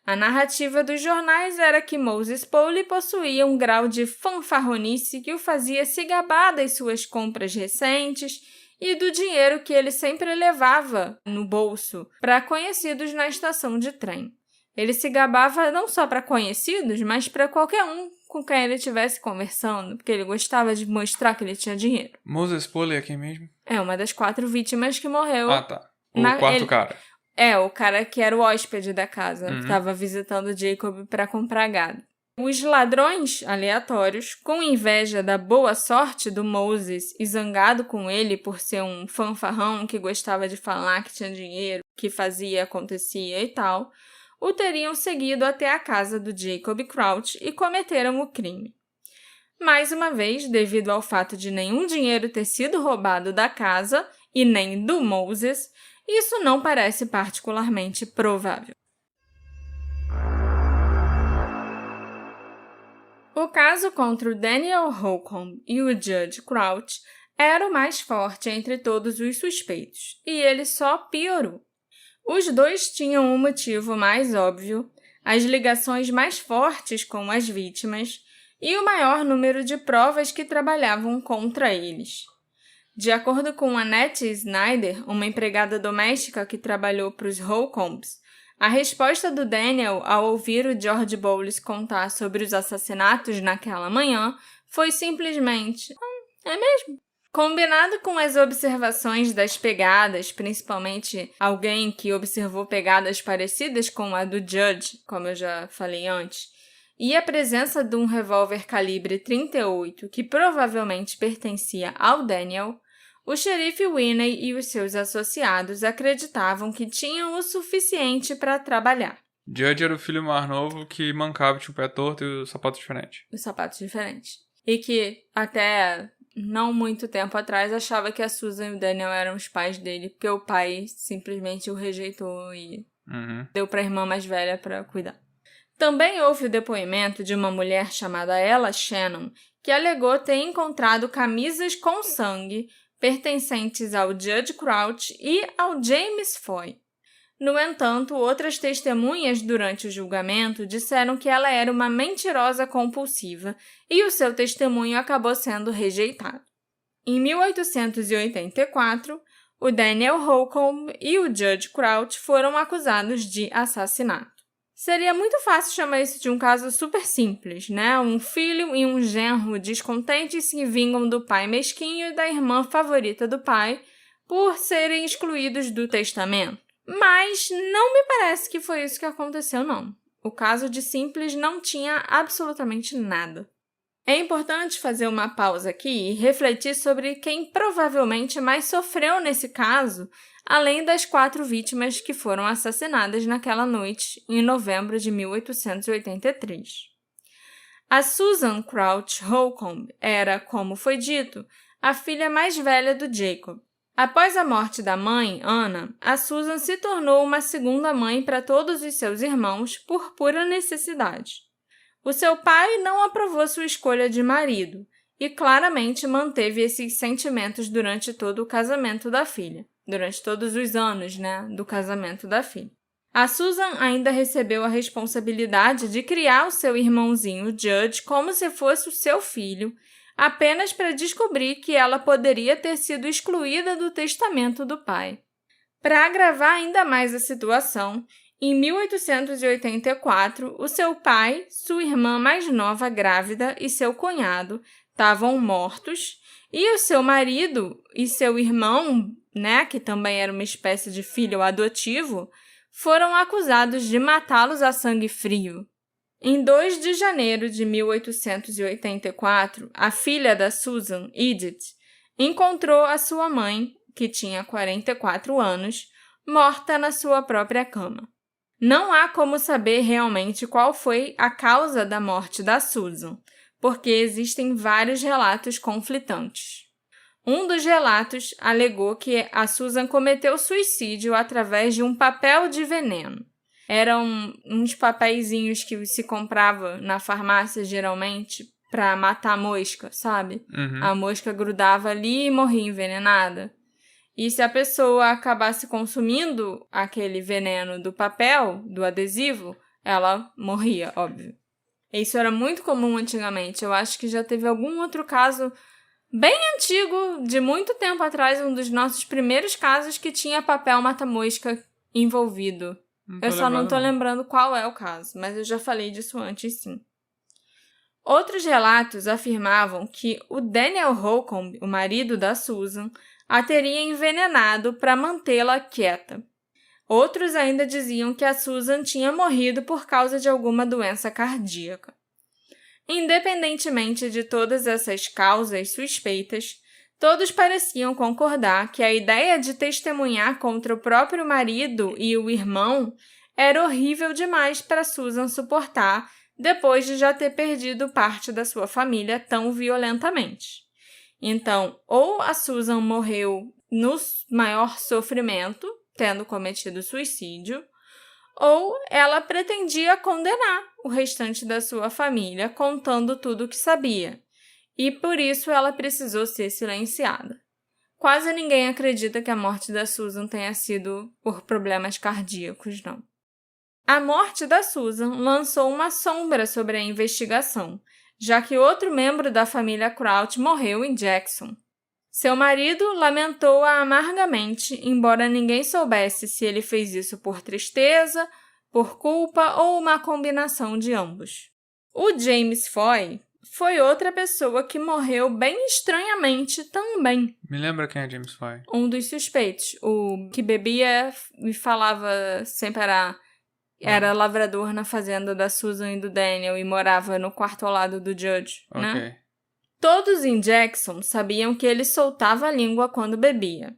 A narrativa dos jornais era que Moses Pauly possuía um grau de fanfarronice que o fazia se gabar das suas compras recentes e do dinheiro que ele sempre levava no bolso para conhecidos na estação de trem. Ele se gabava não só para conhecidos, mas para qualquer um com quem ele estivesse conversando, porque ele gostava de mostrar que ele tinha dinheiro. Moses Pauly é quem mesmo? É uma das 4 vítimas que morreu. Ah, tá. O quarto cara. É, o cara que era o hóspede da casa, que estava visitando Jacob para comprar gado. Os ladrões aleatórios, com inveja da boa sorte do Moses e zangado com ele por ser um fanfarrão que gostava de falar que tinha dinheiro, que fazia, acontecia e tal, o teriam seguido até a casa do Jacob Crouch e cometeram o crime. Mais uma vez, devido ao fato de nenhum dinheiro ter sido roubado da casa e nem do Moses, isso não parece particularmente provável. O caso contra o Daniel Holcomb e o Judge Crouch era o mais forte entre todos os suspeitos, e ele só piorou. Os dois tinham um motivo mais óbvio, as ligações mais fortes com as vítimas e o maior número de provas que trabalhavam contra eles. De acordo com Annette Snyder, uma empregada doméstica que trabalhou para os Holcombs, a resposta do Daniel ao ouvir o George Bowles contar sobre os assassinatos naquela manhã foi simplesmente é mesmo? Combinado com as observações das pegadas, principalmente alguém que observou pegadas parecidas com a do Judge, como eu já falei antes, e a presença de um revólver calibre .38 que provavelmente pertencia ao Daniel, o xerife Winney e os seus associados acreditavam que tinham o suficiente para trabalhar. Judge era o filho mais novo que mancava, tinha o pé torto e os sapatos diferentes. Os sapatos diferentes. E que até não muito tempo atrás achava que a Susan e o Daniel eram os pais dele, porque o pai simplesmente o rejeitou e deu para a irmã mais velha para cuidar. Também houve o depoimento de uma mulher chamada Ella Shannon, que alegou ter encontrado camisas com sangue pertencentes ao Judge Crouch e ao James Foy. No entanto, outras testemunhas durante o julgamento disseram que ela era uma mentirosa compulsiva e o seu testemunho acabou sendo rejeitado. Em 1884, o Daniel Holcomb e o Judge Crouch foram acusados de assassinato. Seria muito fácil chamar isso de um caso super simples, né? Um filho e um genro descontentes se vingam do pai mesquinho e da irmã favorita do pai por serem excluídos do testamento. Mas não me parece que foi isso que aconteceu, não. O caso de simples não tinha absolutamente nada. É importante fazer uma pausa aqui e refletir sobre quem provavelmente mais sofreu nesse caso, além das 4 vítimas que foram assassinadas naquela noite, em novembro de 1883. A Susan Crouch Holcomb era, como foi dito, a filha mais velha do Jacob. Após a morte da mãe, Anna, a Susan se tornou uma segunda mãe para todos os seus irmãos por pura necessidade. O seu pai não aprovou sua escolha de marido e claramente manteve esses sentimentos durante todo o casamento da filha. Durante todos os anos, do casamento da filha. A Susan ainda recebeu a responsabilidade de criar o seu irmãozinho Judge como se fosse o seu filho, apenas para descobrir que ela poderia ter sido excluída do testamento do pai. Para agravar ainda mais a situação, em 1884, o seu pai, sua irmã mais nova grávida e seu cunhado estavam mortos, e o seu marido e seu irmão, que também era uma espécie de filho adotivo, foram acusados de matá-los a sangue frio. Em 2 de janeiro de 1884, a filha da Susan, Edith, encontrou a sua mãe, que tinha 44 anos, morta na sua própria cama. Não há como saber realmente qual foi a causa da morte da Susan, porque existem vários relatos conflitantes. Um dos relatos alegou que a Susan cometeu suicídio através de um papel de veneno. Eram uns papeizinhos que se comprava na farmácia, geralmente, para matar mosca, sabe? Uhum. A mosca grudava ali e morria envenenada. E se a pessoa acabasse consumindo aquele veneno do papel, do adesivo, ela morria, óbvio. Isso era muito comum antigamente. Eu acho que já teve algum outro caso bem antigo, de muito tempo atrás, um dos nossos primeiros casos que tinha papel mata-mosca envolvido. Eu só não tô lembrando qual é o caso, mas eu já falei disso antes, sim. Outros relatos afirmavam que o Daniel Holcomb, o marido da Susan, a teria envenenado para mantê-la quieta. Outros ainda diziam que a Susan tinha morrido por causa de alguma doença cardíaca. Independentemente de todas essas causas suspeitas, todos pareciam concordar que a ideia de testemunhar contra o próprio marido e o irmão era horrível demais para Susan suportar depois de já ter perdido parte da sua família tão violentamente. Então, ou a Susan morreu no maior sofrimento, tendo cometido suicídio, ou ela pretendia condenar o restante da sua família contando tudo o que sabia. E por isso ela precisou ser silenciada. Quase ninguém acredita que a morte da Susan tenha sido por problemas cardíacos, não. A morte da Susan lançou uma sombra sobre a investigação, já que outro membro da família Crouch morreu em Jackson. Seu marido lamentou-a amargamente, embora ninguém soubesse se ele fez isso por tristeza, por culpa ou uma combinação de ambos. O James Foy foi outra pessoa que morreu bem estranhamente também. Me lembra quem é James Foy? Um dos suspeitos, o que bebia e falava sempre era lavrador na fazenda da Susan e do Daniel e morava no quarto ao lado do Judge, né? Ok. Todos em Jackson sabiam que ele soltava a língua quando bebia.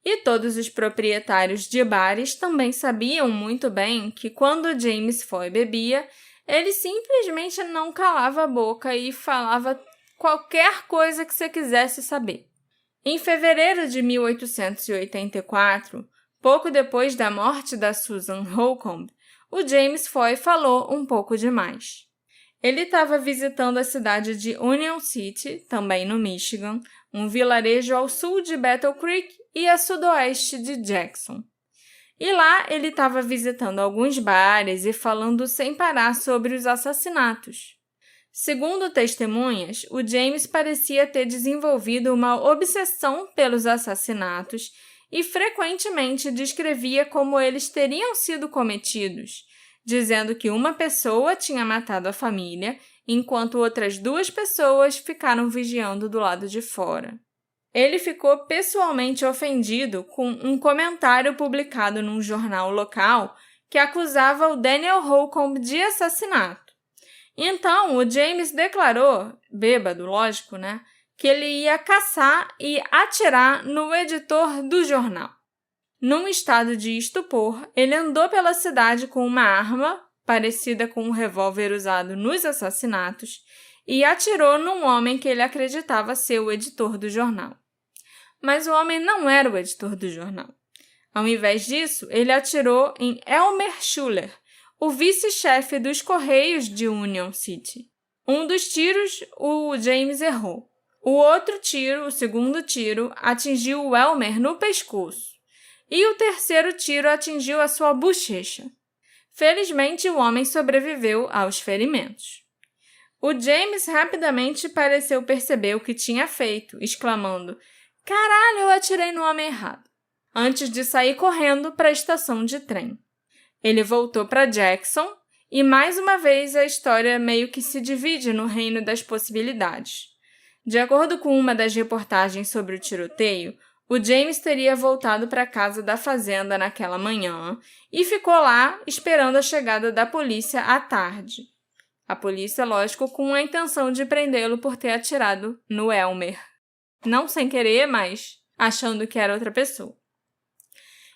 E todos os proprietários de bares também sabiam muito bem que quando James Foy bebia, ele simplesmente não calava a boca e falava qualquer coisa que você quisesse saber. Em fevereiro de 1884, pouco depois da morte da Susan Holcomb, o James Foy falou um pouco demais. Ele estava visitando a cidade de Union City, também no Michigan, um vilarejo ao sul de Battle Creek e a sudoeste de Jackson. E lá ele estava visitando alguns bares e falando sem parar sobre os assassinatos. Segundo testemunhas, o James parecia ter desenvolvido uma obsessão pelos assassinatos e frequentemente descrevia como eles teriam sido cometidos, dizendo que uma pessoa tinha matado a família, enquanto outras 2 pessoas ficaram vigiando do lado de fora. Ele ficou pessoalmente ofendido com um comentário publicado num jornal local que acusava o Daniel Holcomb de assassinato. Então, o James declarou, bêbado, lógico, né, que ele ia caçar e atirar no editor do jornal. Num estado de estupor, ele andou pela cidade com uma arma, parecida com um revólver usado nos assassinatos, e atirou num homem que ele acreditava ser o editor do jornal. Mas o homem não era o editor do jornal. Ao invés disso, ele atirou em Elmer Schuller, o vice-chefe dos Correios de Union City. Um dos tiros, o James errou. O outro tiro, o segundo tiro, atingiu o Elmer no pescoço. E o terceiro tiro atingiu a sua bochecha. Felizmente, o homem sobreviveu aos ferimentos. O James rapidamente pareceu perceber o que tinha feito, exclamando: "Caralho, eu atirei no homem errado", antes de sair correndo para a estação de trem. Ele voltou para Jackson e, mais uma vez, a história meio que se divide no reino das possibilidades. De acordo com uma das reportagens sobre o tiroteio, o James teria voltado para a casa da fazenda naquela manhã e ficou lá esperando a chegada da polícia à tarde. A polícia, lógico, com a intenção de prendê-lo por ter atirado no Elmer. Não sem querer, mas achando que era outra pessoa.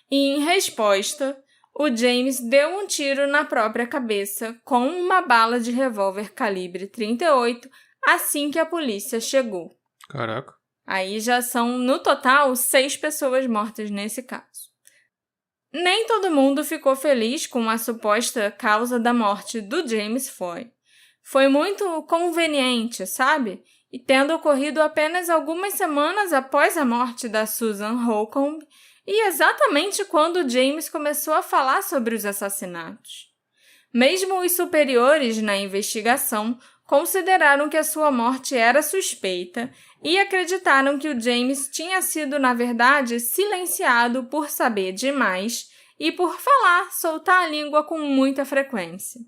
E, em resposta, o James deu um tiro na própria cabeça com uma bala de revólver calibre 38 assim que a polícia chegou. Caraca. Aí já são, no total, 6 pessoas mortas nesse caso. Nem todo mundo ficou feliz com a suposta causa da morte do James Foy. Foi muito conveniente, sabe? E tendo ocorrido apenas algumas semanas após a morte da Susan Holcomb, e exatamente quando James começou a falar sobre os assassinatos. Mesmo os superiores na investigação consideraram que a sua morte era suspeita e acreditaram que o James tinha sido, na verdade, silenciado por saber demais e por soltar a língua com muita frequência.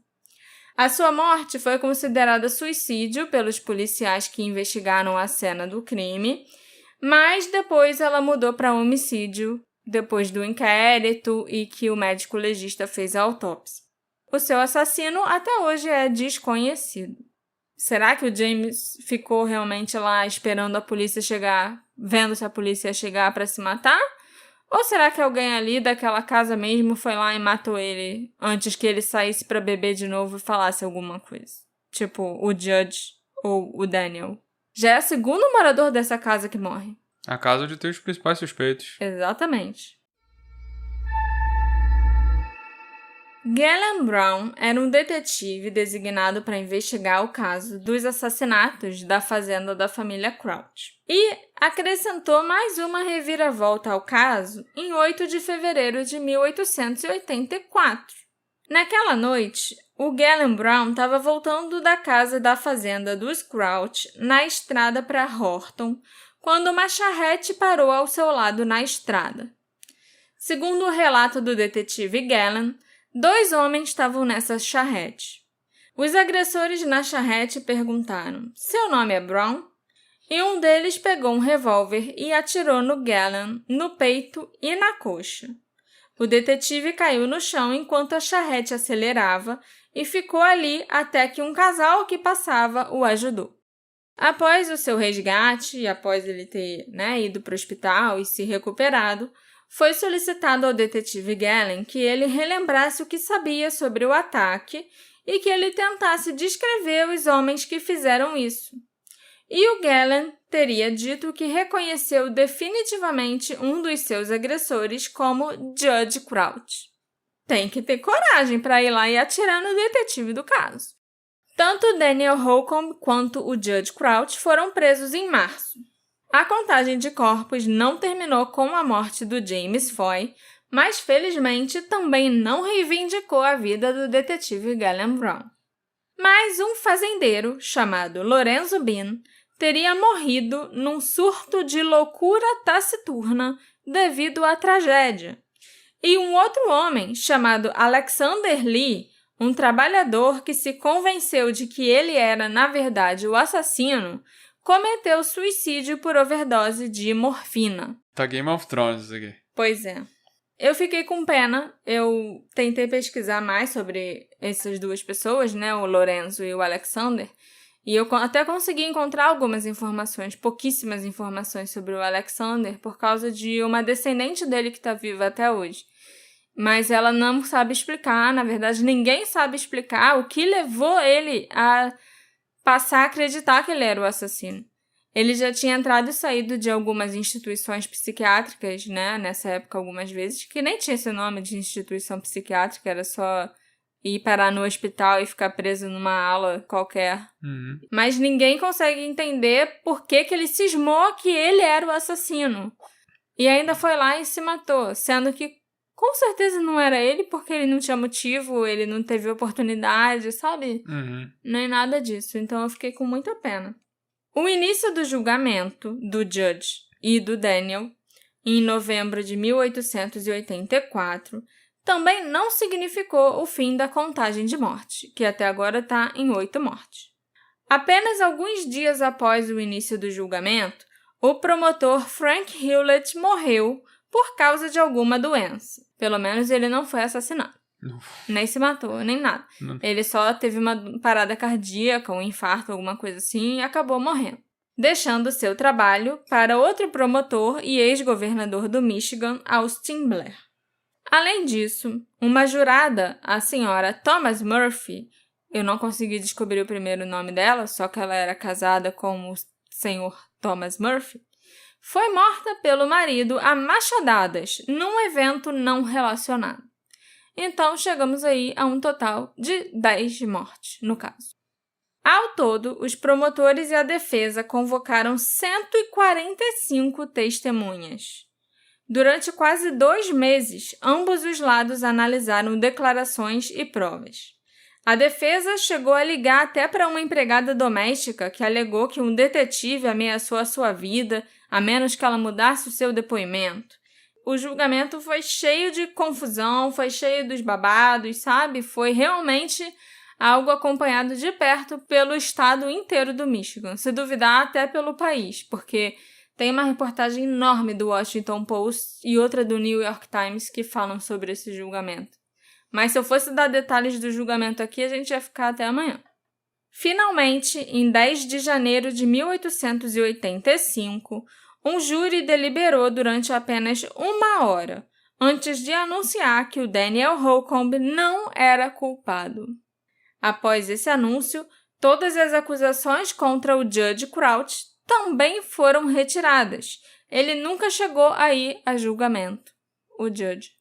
A sua morte foi considerada suicídio pelos policiais que investigaram a cena do crime, mas depois ela mudou para homicídio, depois do inquérito e que o médico legista fez a autópsia. O seu assassino até hoje é desconhecido. Será que o James ficou realmente lá esperando a polícia chegar, vendo se a polícia ia chegar para se matar? Ou será que alguém ali daquela casa mesmo foi lá e matou ele antes que ele saísse para beber de novo e falasse alguma coisa? Tipo, o Judge ou o Daniel. Já é o segundo morador dessa casa que morre. A casa de teus principais suspeitos. Exatamente. Galen Brown era um detetive designado para investigar o caso dos assassinatos da fazenda da família Crouch e acrescentou mais uma reviravolta ao caso em 8 de fevereiro de 1884. Naquela noite, o Galen Brown estava voltando da casa da fazenda dos Crouch na estrada para Horton quando uma charrete parou ao seu lado na estrada. Segundo o relato do detetive Galen, 2 homens estavam nessa charrete. Os agressores na charrete perguntaram: "Seu nome é Brown?" E um deles pegou um revólver e atirou no Galen, no peito e na coxa. O detetive caiu no chão enquanto a charrete acelerava e ficou ali até que um casal que passava o ajudou. Após o seu resgate e após ele ter ido para o hospital e se recuperado, foi solicitado ao detetive Galen que ele relembrasse o que sabia sobre o ataque e que ele tentasse descrever os homens que fizeram isso. E o Galen teria dito que reconheceu definitivamente um dos seus agressores como Judge Crouch. Tem que ter coragem para ir lá e atirar no detetive do caso. Tanto Daniel Holcomb quanto o Judge Crouch foram presos em março. A contagem de corpos não terminou com a morte do James Foy, mas felizmente também não reivindicou a vida do detetive Galen Brown. Mas um fazendeiro, chamado Lorenzo Bean, teria morrido num surto de loucura taciturna devido à tragédia. E um outro homem, chamado Alexander Lee, um trabalhador que se convenceu de que ele era, na verdade, o assassino, cometeu suicídio por overdose de morfina. Tá Game of Thrones isso aqui. Pois é. Eu fiquei com pena. Eu tentei pesquisar mais sobre essas 2 pessoas, o Lorenzo e o Alexander, e eu até consegui encontrar algumas informações, pouquíssimas informações sobre o Alexander, por causa de uma descendente dele que está viva até hoje. Mas ela não sabe explicar, na verdade, ninguém sabe explicar o que levou ele a passar a acreditar que ele era o assassino. Ele já tinha entrado e saído de algumas instituições psiquiátricas, nessa época algumas vezes, que nem tinha esse nome de instituição psiquiátrica, era só ir parar no hospital e ficar preso numa ala qualquer. Uhum. Mas ninguém consegue entender por que ele cismou que ele era o assassino. E ainda foi lá e se matou, sendo que com certeza não era ele, porque ele não tinha motivo, ele não teve oportunidade, sabe? Uhum. Nem nada disso. Então eu fiquei com muita pena. O início do julgamento do Judge e do Daniel, em novembro de 1884, também não significou o fim da contagem de morte, que até agora está em 8 mortes. Apenas alguns dias após o início do julgamento, o promotor Frank Hewlett morreu por causa de alguma doença. Pelo menos ele não foi assassinado. Nem se matou, nem nada. Ele só teve uma parada cardíaca, um infarto, alguma coisa assim, e acabou morrendo, deixando seu trabalho para outro promotor e ex-governador do Michigan, Austin Blair. Além disso, uma jurada, a senhora Thomas Murphy, eu não consegui descobrir o primeiro nome dela, só que ela era casada com o senhor Thomas Murphy, foi morta pelo marido a machadadas num evento não relacionado. Então, chegamos aí a um total de 10 mortes, no caso. Ao todo, os promotores e a defesa convocaram 145 testemunhas. Durante quase 2 meses, ambos os lados analisaram declarações e provas. A defesa chegou a ligar até para uma empregada doméstica que alegou que um detetive ameaçou a sua vida, a menos que ela mudasse o seu depoimento. O julgamento foi cheio de confusão, foi cheio dos babados, sabe? Foi realmente algo acompanhado de perto pelo estado inteiro do Michigan, se duvidar até pelo país, porque tem uma reportagem enorme do Washington Post e outra do New York Times que falam sobre esse julgamento. Mas se eu fosse dar detalhes do julgamento aqui, a gente ia ficar até amanhã. Finalmente, em 10 de janeiro de 1885, um júri deliberou durante apenas 1 hora, antes de anunciar que o Daniel Holcomb não era culpado. Após esse anúncio, todas as acusações contra o Judge Crouch também foram retiradas. Ele nunca chegou a ir a julgamento, o Judge.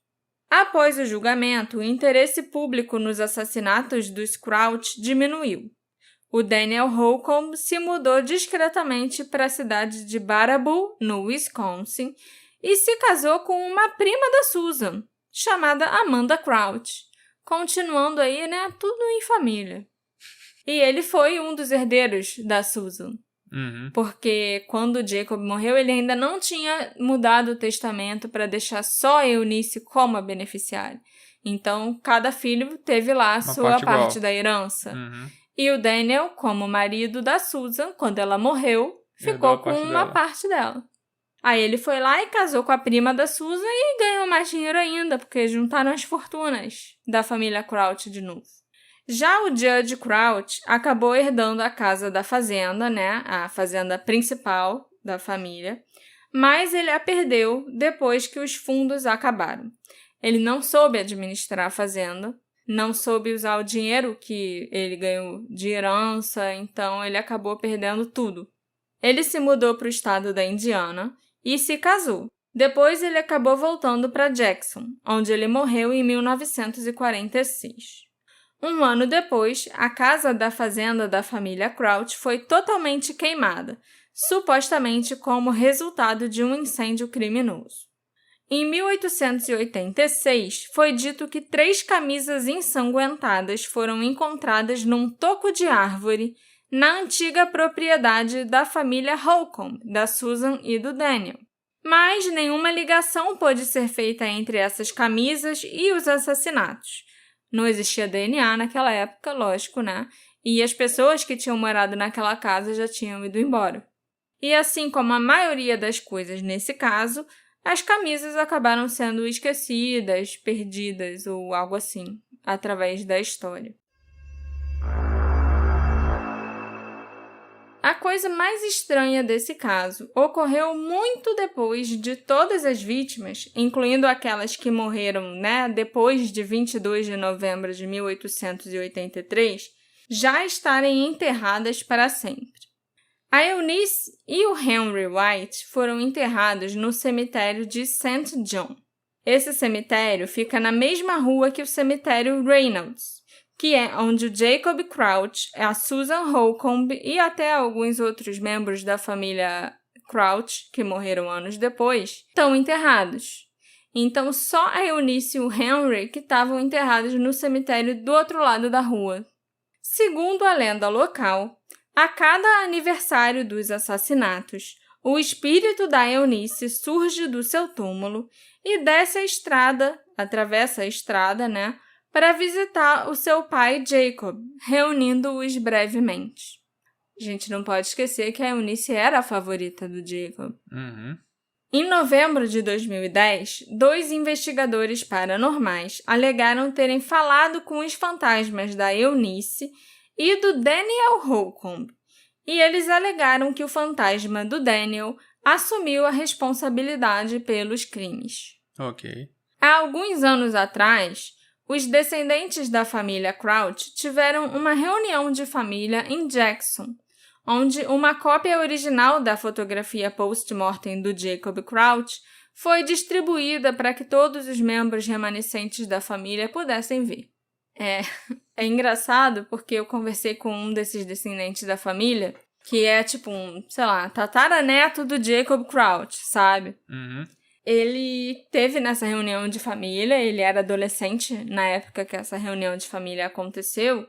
Após o julgamento, o interesse público nos assassinatos dos Crouch diminuiu. O Daniel Holcomb se mudou discretamente para a cidade de Baraboo, no Wisconsin, e se casou com uma prima da Susan, chamada Amanda Crouch, continuando aí, né, tudo em família. E ele foi um dos herdeiros da Susan, porque quando Jacob morreu, ele ainda não tinha mudado o testamento para deixar só a Eunice como a beneficiária. Então, cada filho teve lá a sua parte da herança. E o Daniel, como marido da Susan, quando ela morreu, ficou com uma parte dela. Aí ele foi lá e casou com a prima da Susan e ganhou mais dinheiro ainda, porque juntaram as fortunas da família Crouch de novo. Já o Judge Crouch acabou herdando a casa da fazenda, né, a fazenda principal da família, mas ele a perdeu depois que os fundos acabaram. Ele não soube administrar a fazenda, não soube usar o dinheiro que ele ganhou de herança, então ele acabou perdendo tudo. Ele se mudou para o estado da Indiana e se casou. Depois ele acabou voltando para Jackson, onde ele morreu em 1946. 1 ano depois, a casa da fazenda da família Crouch foi totalmente queimada, supostamente como resultado de um incêndio criminoso. Em 1886, foi dito que 3 camisas ensanguentadas foram encontradas num toco de árvore na antiga propriedade da família Holcomb, da Susan e do Daniel. Mas nenhuma ligação pôde ser feita entre essas camisas e os assassinatos. Não existia DNA naquela época, lógico, né? E as pessoas que tinham morado naquela casa já tinham ido embora. E assim como a maioria das coisas nesse caso, as camisas acabaram sendo esquecidas, perdidas ou algo assim, através da história. A coisa mais estranha desse caso ocorreu muito depois de todas as vítimas, incluindo aquelas que morreram, depois de 22 de novembro de 1883, já estarem enterradas para sempre. A Eunice e o Henry White foram enterrados no cemitério de St. John. Esse cemitério fica na mesma rua que o cemitério Reynolds, que é onde o Jacob Crouch, a Susan Holcomb e até alguns outros membros da família Crouch, que morreram anos depois, estão enterrados. Então, só a Eunice e o Henry que estavam enterrados no cemitério do outro lado da rua. Segundo a lenda local, a cada aniversário dos assassinatos, o espírito da Eunice surge do seu túmulo e desce a estrada, atravessa a estrada, para visitar o seu pai Jacob, reunindo-os brevemente. A gente não pode esquecer que a Eunice era a favorita do Jacob. Em novembro de 2010, 2 investigadores paranormais alegaram terem falado com os fantasmas da Eunice e do Daniel Holcomb, e eles alegaram que o fantasma do Daniel assumiu a responsabilidade pelos crimes. Ok. Há alguns anos atrás, os descendentes da família Crouch tiveram uma reunião de família em Jackson, onde uma cópia original da fotografia post-mortem do Jacob Crouch foi distribuída para que todos os membros remanescentes da família pudessem ver. É engraçado porque eu conversei com um desses descendentes da família, que é tipo tataraneto do Jacob Crouch, sabe? Uhum. Ele teve nessa reunião de família, ele era adolescente na época que essa reunião de família aconteceu,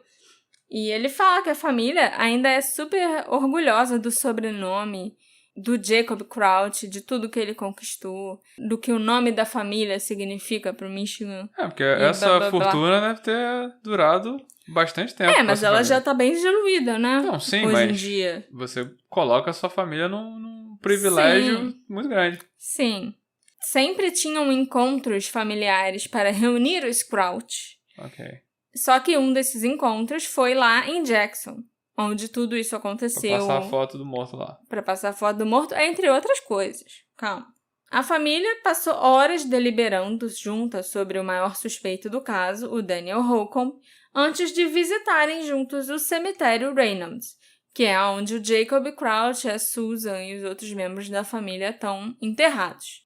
e ele fala que a família ainda é super orgulhosa do sobrenome do Jacob Crouch, de tudo que ele conquistou, do que o nome da família significa pro Michigan. Porque essa fortuna deve ter durado bastante tempo. Mas ela já tá bem diluída, né? Não, sim, hoje mas em dia. Você coloca a sua família num privilégio muito grande. Sim. Sempre tinham encontros familiares para reunir os Crouch. Ok. Só que um desses encontros foi lá em Jackson, onde tudo isso aconteceu. Pra passar a foto do morto lá. Pra passar a foto do morto, entre outras coisas. Calma. A família passou horas deliberando junta sobre o maior suspeito do caso, o Daniel Holcomb, antes de visitarem juntos o cemitério Reynolds, que é onde o Jacob Crouch, a Susan e os outros membros da família estão enterrados.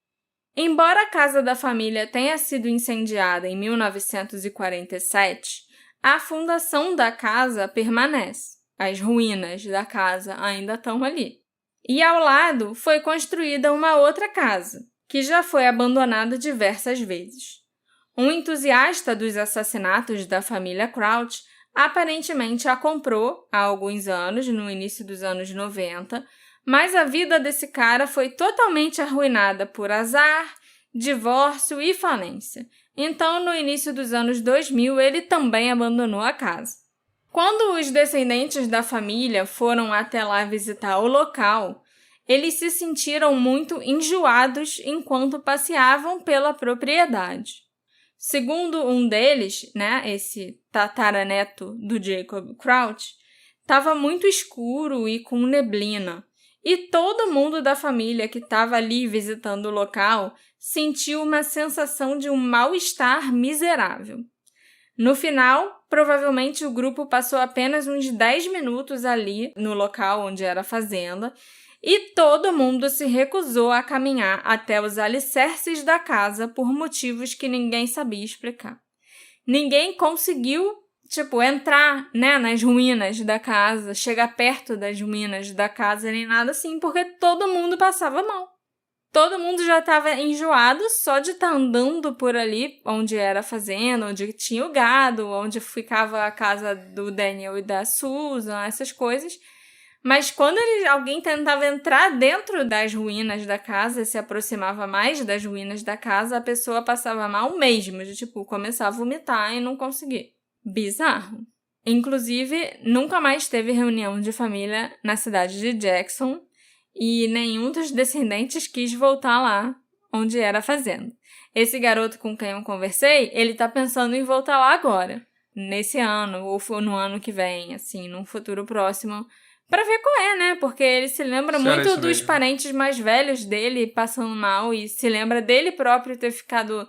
Embora a casa da família tenha sido incendiada em 1947, a fundação da casa permanece. As ruínas da casa ainda estão ali. E ao lado foi construída uma outra casa, que já foi abandonada diversas vezes. Um entusiasta dos assassinatos da família Crouch aparentemente a comprou há alguns anos, no início dos anos 90, mas a vida desse cara foi totalmente arruinada por azar, divórcio e falência. Então, no início dos anos 2000, ele também abandonou a casa. Quando os descendentes da família foram até lá visitar o local, eles se sentiram muito enjoados enquanto passeavam pela propriedade. Segundo um deles, esse tataraneto do Jacob Crouch, estava muito escuro e com neblina. E todo mundo da família que estava ali visitando o local sentiu uma sensação de um mal-estar miserável. No final, provavelmente o grupo passou apenas uns 10 minutos ali no local onde era a fazenda e todo mundo se recusou a caminhar até os alicerces da casa por motivos que ninguém sabia explicar. Ninguém conseguiu entrar, nas ruínas da casa, chegar perto das ruínas da casa, nem nada assim, porque todo mundo passava mal. Todo mundo já estava enjoado só de estar andando por ali, onde era a fazenda, onde tinha o gado, onde ficava a casa do Daniel e da Susan, essas coisas. Mas quando alguém tentava entrar dentro das ruínas da casa, se aproximava mais das ruínas da casa, a pessoa passava mal mesmo, de começar a vomitar e não conseguir. Bizarro. Inclusive, nunca mais teve reunião de família na cidade de Jackson e nenhum dos descendentes quis voltar lá onde era a fazenda. Esse garoto com quem eu conversei, ele tá pensando em voltar lá agora, nesse ano ou no ano que vem, assim, num futuro próximo, pra ver qual é, Porque ele se lembra muito dos parentes mais velhos dele passando mal e se lembra dele próprio ter ficado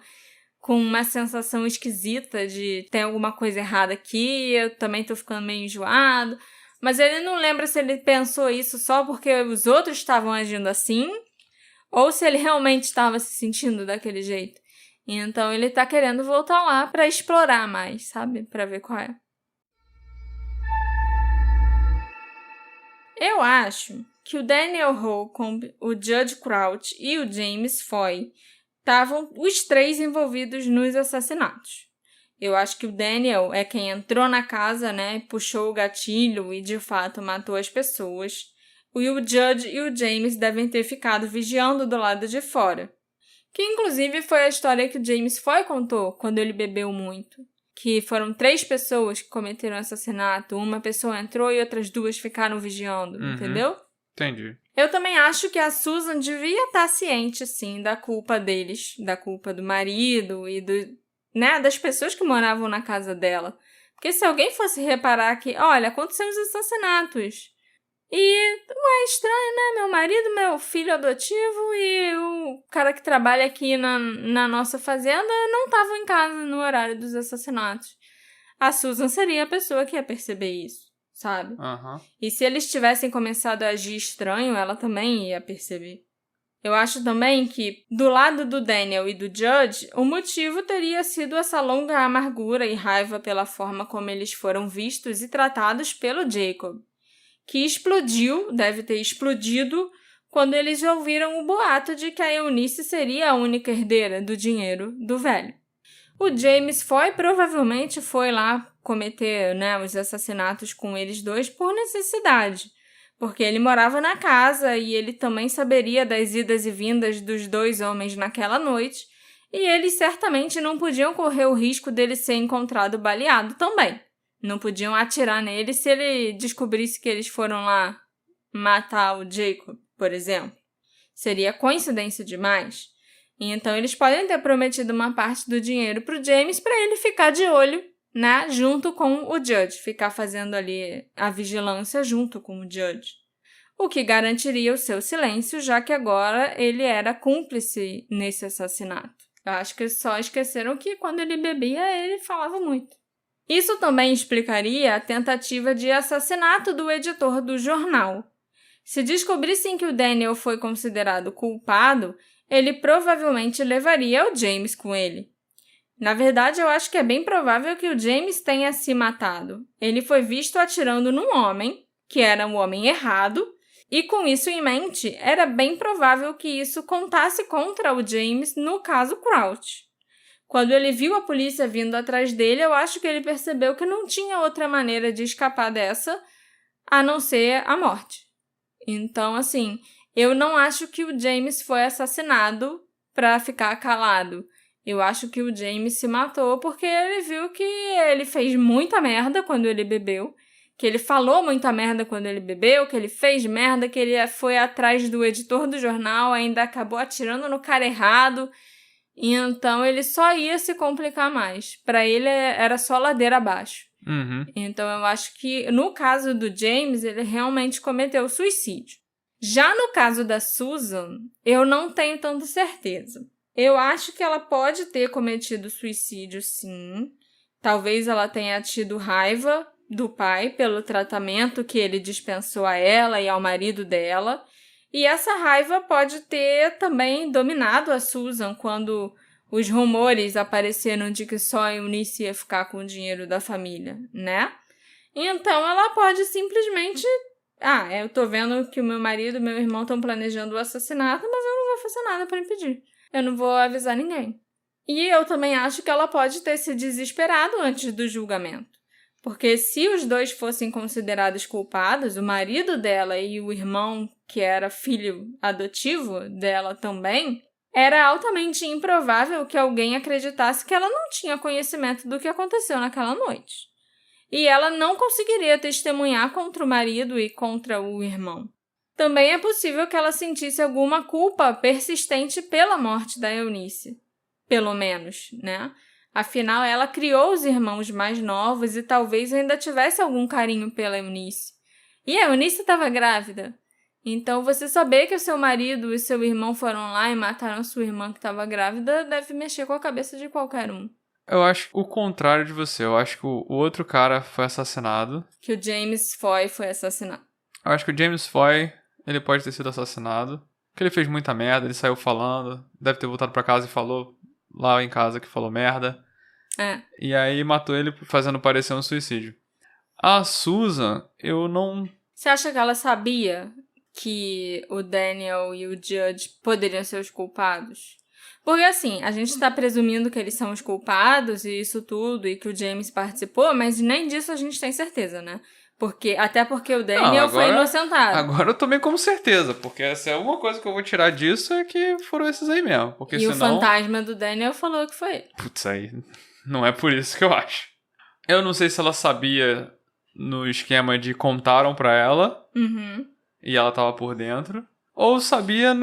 com uma sensação esquisita de tem alguma coisa errada aqui, eu também tô ficando meio enjoado. Mas ele não lembra se ele pensou isso só porque os outros estavam agindo assim, ou se ele realmente estava se sentindo daquele jeito. Então ele tá querendo voltar lá pra explorar mais, sabe? Pra ver qual é. Eu acho que o Daniel Holcomb, o Judge Crouch e o James Foy estavam os 3 envolvidos nos assassinatos. Eu acho que o Daniel é quem entrou na casa, puxou o gatilho e, de fato, matou as pessoas. E o Judge e o James devem ter ficado vigiando do lado de fora. Que, inclusive, foi a história que o James Foy contou quando ele bebeu muito. Que foram 3 pessoas que cometeram assassinato. Uma pessoa entrou e outras 2 ficaram vigiando, entendeu? Entendi. Eu também acho que a Susan devia estar ciente, sim, da culpa deles, da culpa do marido e das pessoas que moravam na casa dela. Porque se alguém fosse reparar que, olha, aconteceram os assassinatos. E, é estranho, né? Meu marido, meu filho adotivo e o cara que trabalha aqui na nossa fazenda não estavam em casa no horário dos assassinatos. A Susan seria a pessoa que ia perceber isso, sabe? Aham. E se eles tivessem começado a agir estranho, ela também ia perceber. Eu acho também que, do lado do Daniel e do Judge, o motivo teria sido essa longa amargura e raiva pela forma como eles foram vistos e tratados pelo Jacob, que deve ter explodido, quando eles ouviram o boato de que a Eunice seria a única herdeira do dinheiro do velho. O James provavelmente foi lá cometer, os assassinatos com eles dois por necessidade, porque ele morava na casa e ele também saberia das idas e vindas dos dois homens naquela noite, e eles certamente não podiam correr o risco dele ser encontrado baleado também. Não podiam atirar nele se ele descobrisse que eles foram lá matar o Jacob, por exemplo. Seria coincidência demais. E então eles podem ter prometido uma parte do dinheiro pro James para ele ficar de olho, junto com o Judge, ficar fazendo ali a vigilância junto com o Judge. O que garantiria o seu silêncio, já que agora ele era cúmplice nesse assassinato. Eu acho que só esqueceram que quando ele bebia, ele falava muito. Isso também explicaria a tentativa de assassinato do editor do jornal. Se descobrissem que o Daniel foi considerado culpado, ele provavelmente levaria o James com ele. Na verdade, eu acho que é bem provável que o James tenha se matado. Ele foi visto atirando num homem, que era um homem errado, e com isso em mente, era bem provável que isso contasse contra o James no caso Crouch. Quando ele viu a polícia vindo atrás dele, eu acho que ele percebeu que não tinha outra maneira de escapar dessa, a não ser a morte. Então, assim, eu não acho que o James foi assassinado para ficar calado. Eu acho que o James se matou porque ele viu que ele fez muita merda quando ele bebeu, que ele falou muita merda quando ele bebeu, que ele fez merda, que ele foi atrás do editor do jornal, ainda acabou atirando no cara errado. E então ele só ia se complicar mais. Para ele era só ladeira abaixo. Uhum. Então eu acho que no caso do James, ele realmente cometeu suicídio. Já no caso da Susan, eu não tenho tanta certeza. Eu acho que ela pode ter cometido suicídio, sim. Talvez ela tenha tido raiva do pai pelo tratamento que ele dispensou a ela e ao marido dela. E essa raiva pode ter também dominado a Susan quando os rumores apareceram de que só a Eunice ia ficar com o dinheiro da família, né? Então ela pode simplesmente... eu tô vendo que o meu marido e meu irmão estão planejando o assassinato, mas eu não vou fazer nada para impedir. Eu não vou avisar ninguém. E eu também acho que ela pode ter se desesperado antes do julgamento. Porque se os dois fossem considerados culpados, o marido dela e o irmão, que era filho adotivo dela também, era altamente improvável que alguém acreditasse que ela não tinha conhecimento do que aconteceu naquela noite. E ela não conseguiria testemunhar contra o marido e contra o irmão. Também é possível que ela sentisse alguma culpa persistente pela morte da Eunice. Pelo menos, né? Afinal, ela criou os irmãos mais novos e talvez ainda tivesse algum carinho pela Eunice. E a Eunice estava grávida. Então, você saber que o seu marido e seu irmão foram lá e mataram sua irmã que estava grávida deve mexer com a cabeça de qualquer um. Eu acho o contrário de você. Eu acho que o outro cara foi assassinado. Que o James foi assassinado. Eu acho que o James Foy, ele pode ter sido assassinado. Porque ele fez muita merda, ele saiu falando. Deve ter voltado pra casa e falou lá em casa que falou merda. E aí matou ele fazendo parecer um suicídio. A Susan, eu não... Você acha que ela sabia que o Daniel e o Judge poderiam ser os culpados? Porque assim, a gente tá presumindo que eles são os culpados e isso tudo, e que o James participou, mas nem disso a gente tem certeza, né? Até porque o Daniel foi inocentado. Agora eu tomei como certeza, porque se é uma coisa que eu vou tirar disso é que foram esses aí mesmo. Porque e senão... o fantasma do Daniel falou que foi ele. Putz, aí não é por isso que eu acho. Eu não sei se ela sabia no esquema de contaram pra ela. Uhum. e ela tava por dentro, ou sabia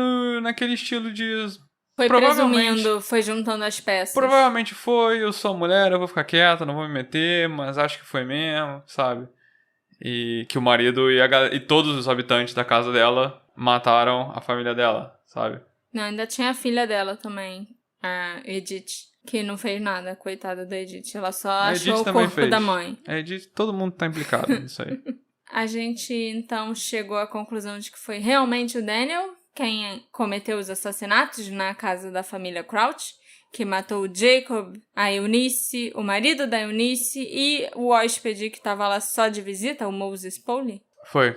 naquele estilo de... Foi Provavelmente. presumindo, foi juntando as peças. Provavelmente foi, eu sou mulher, eu vou ficar quieta, não vou me meter, mas acho que foi mesmo, sabe? E que o marido e todos os habitantes da casa dela mataram a família dela, sabe? Não, ainda tinha a filha dela também, a Edith, que não fez nada, coitada da Edith. Ela só A achou Edith o também corpo fez. da mãe. A Edith, todo mundo tá implicado nisso aí. A gente, então, chegou à conclusão de que foi realmente o Daniel quem cometeu os assassinatos na casa da família Crouch, que matou o Jacob, a Eunice, o marido da Eunice e o hóspede que tava lá só de visita, o Moses Pauly. Foi.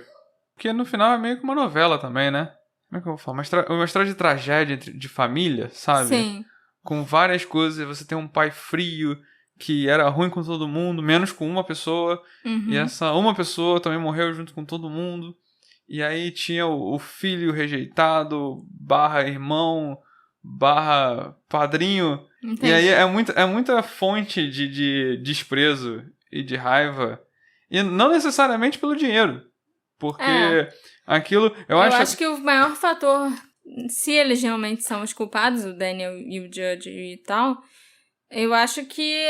Porque no final é meio que uma novela também, né? Como é que eu vou falar? Uma história de tragédia de família, sabe? Sim. Com várias coisas. Você tem um pai frio que era ruim com todo mundo, menos com uma pessoa. E essa uma pessoa também morreu junto com todo mundo. E aí tinha o filho rejeitado, / irmão, / padrinho. Entendi. E aí é muita fonte de desprezo e de raiva. E não necessariamente pelo dinheiro. Porque aquilo... Eu acho que o maior fator, se eles realmente são os culpados, o Daniel e o Judge e tal, eu acho que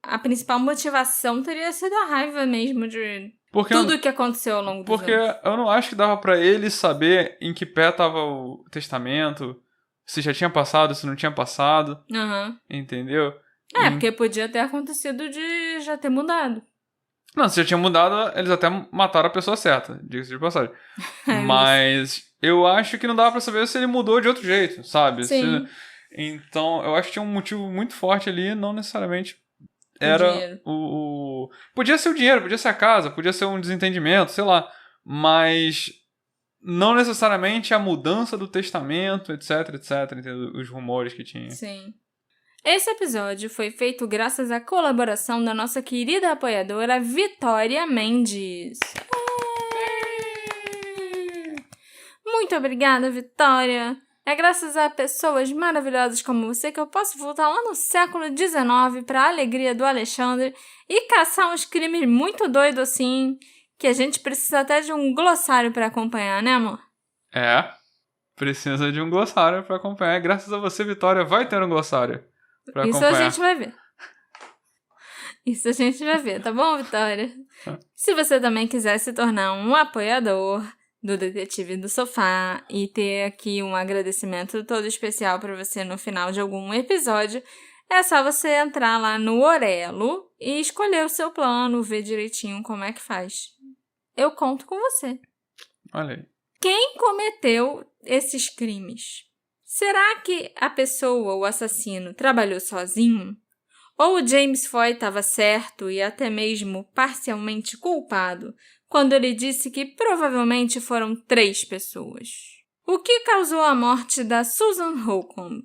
a principal motivação teria sido a raiva mesmo de tudo o que aconteceu ao longo dos anos. Porque eu não acho que dava pra ele saber em que pé tava o testamento, se já tinha passado, se não tinha passado. Entendeu? Porque podia ter acontecido de já ter mudado. Não, se já tinha mudado, eles até mataram a pessoa certa, diga-se de passagem. Mas eu acho que não dava pra saber se ele mudou de outro jeito, sabe? Sim. Então, eu acho que tinha um motivo muito forte ali, não necessariamente era dinheiro. Podia ser o dinheiro, podia ser a casa, podia ser um desentendimento, sei lá. Mas não necessariamente a mudança do testamento, etc, entendeu? Os rumores que tinha. Sim. Esse episódio foi feito graças à colaboração da nossa querida apoiadora Vitória Mendes. Muito obrigada, Vitória! É graças a pessoas maravilhosas como você que eu posso voltar lá no século XIX para a alegria do Alexandre e caçar uns crimes muito doidos assim, que a gente precisa até de um glossário para acompanhar, né, amor? Precisa de um glossário para acompanhar. Graças a você, Vitória, vai ter um glossário pra Isso acompanhar. a gente vai ver. Isso a gente vai ver, tá bom, Vitória? Se você também quiser se tornar um apoiador do Detetive do Sofá e ter aqui um agradecimento todo especial para você no final de algum episódio, é só você entrar lá no Orelo e escolher o seu plano, ver direitinho como é que faz. Eu conto com você. Olha aí. Quem cometeu esses crimes? Será que a pessoa, o assassino, trabalhou sozinho? Ou o James Foy estava certo e até mesmo parcialmente culpado quando ele disse que provavelmente foram 3 pessoas? O que causou a morte da Susan Holcomb?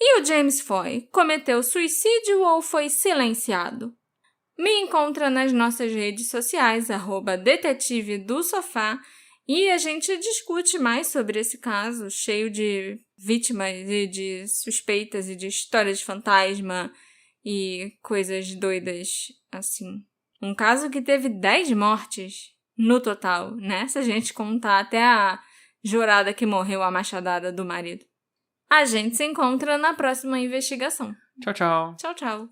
E o James Foy cometeu suicídio ou foi silenciado? Me encontra nas nossas redes sociais, @detetive do sofá, e a gente discute mais sobre esse caso, cheio de vítimas e de suspeitas e de histórias de fantasma e coisas doidas assim. Um caso que teve 10 mortes no total, né? Se a gente contar até a jurada que morreu a machadada do marido. A gente se encontra na próxima investigação. Tchau, tchau. Tchau, tchau.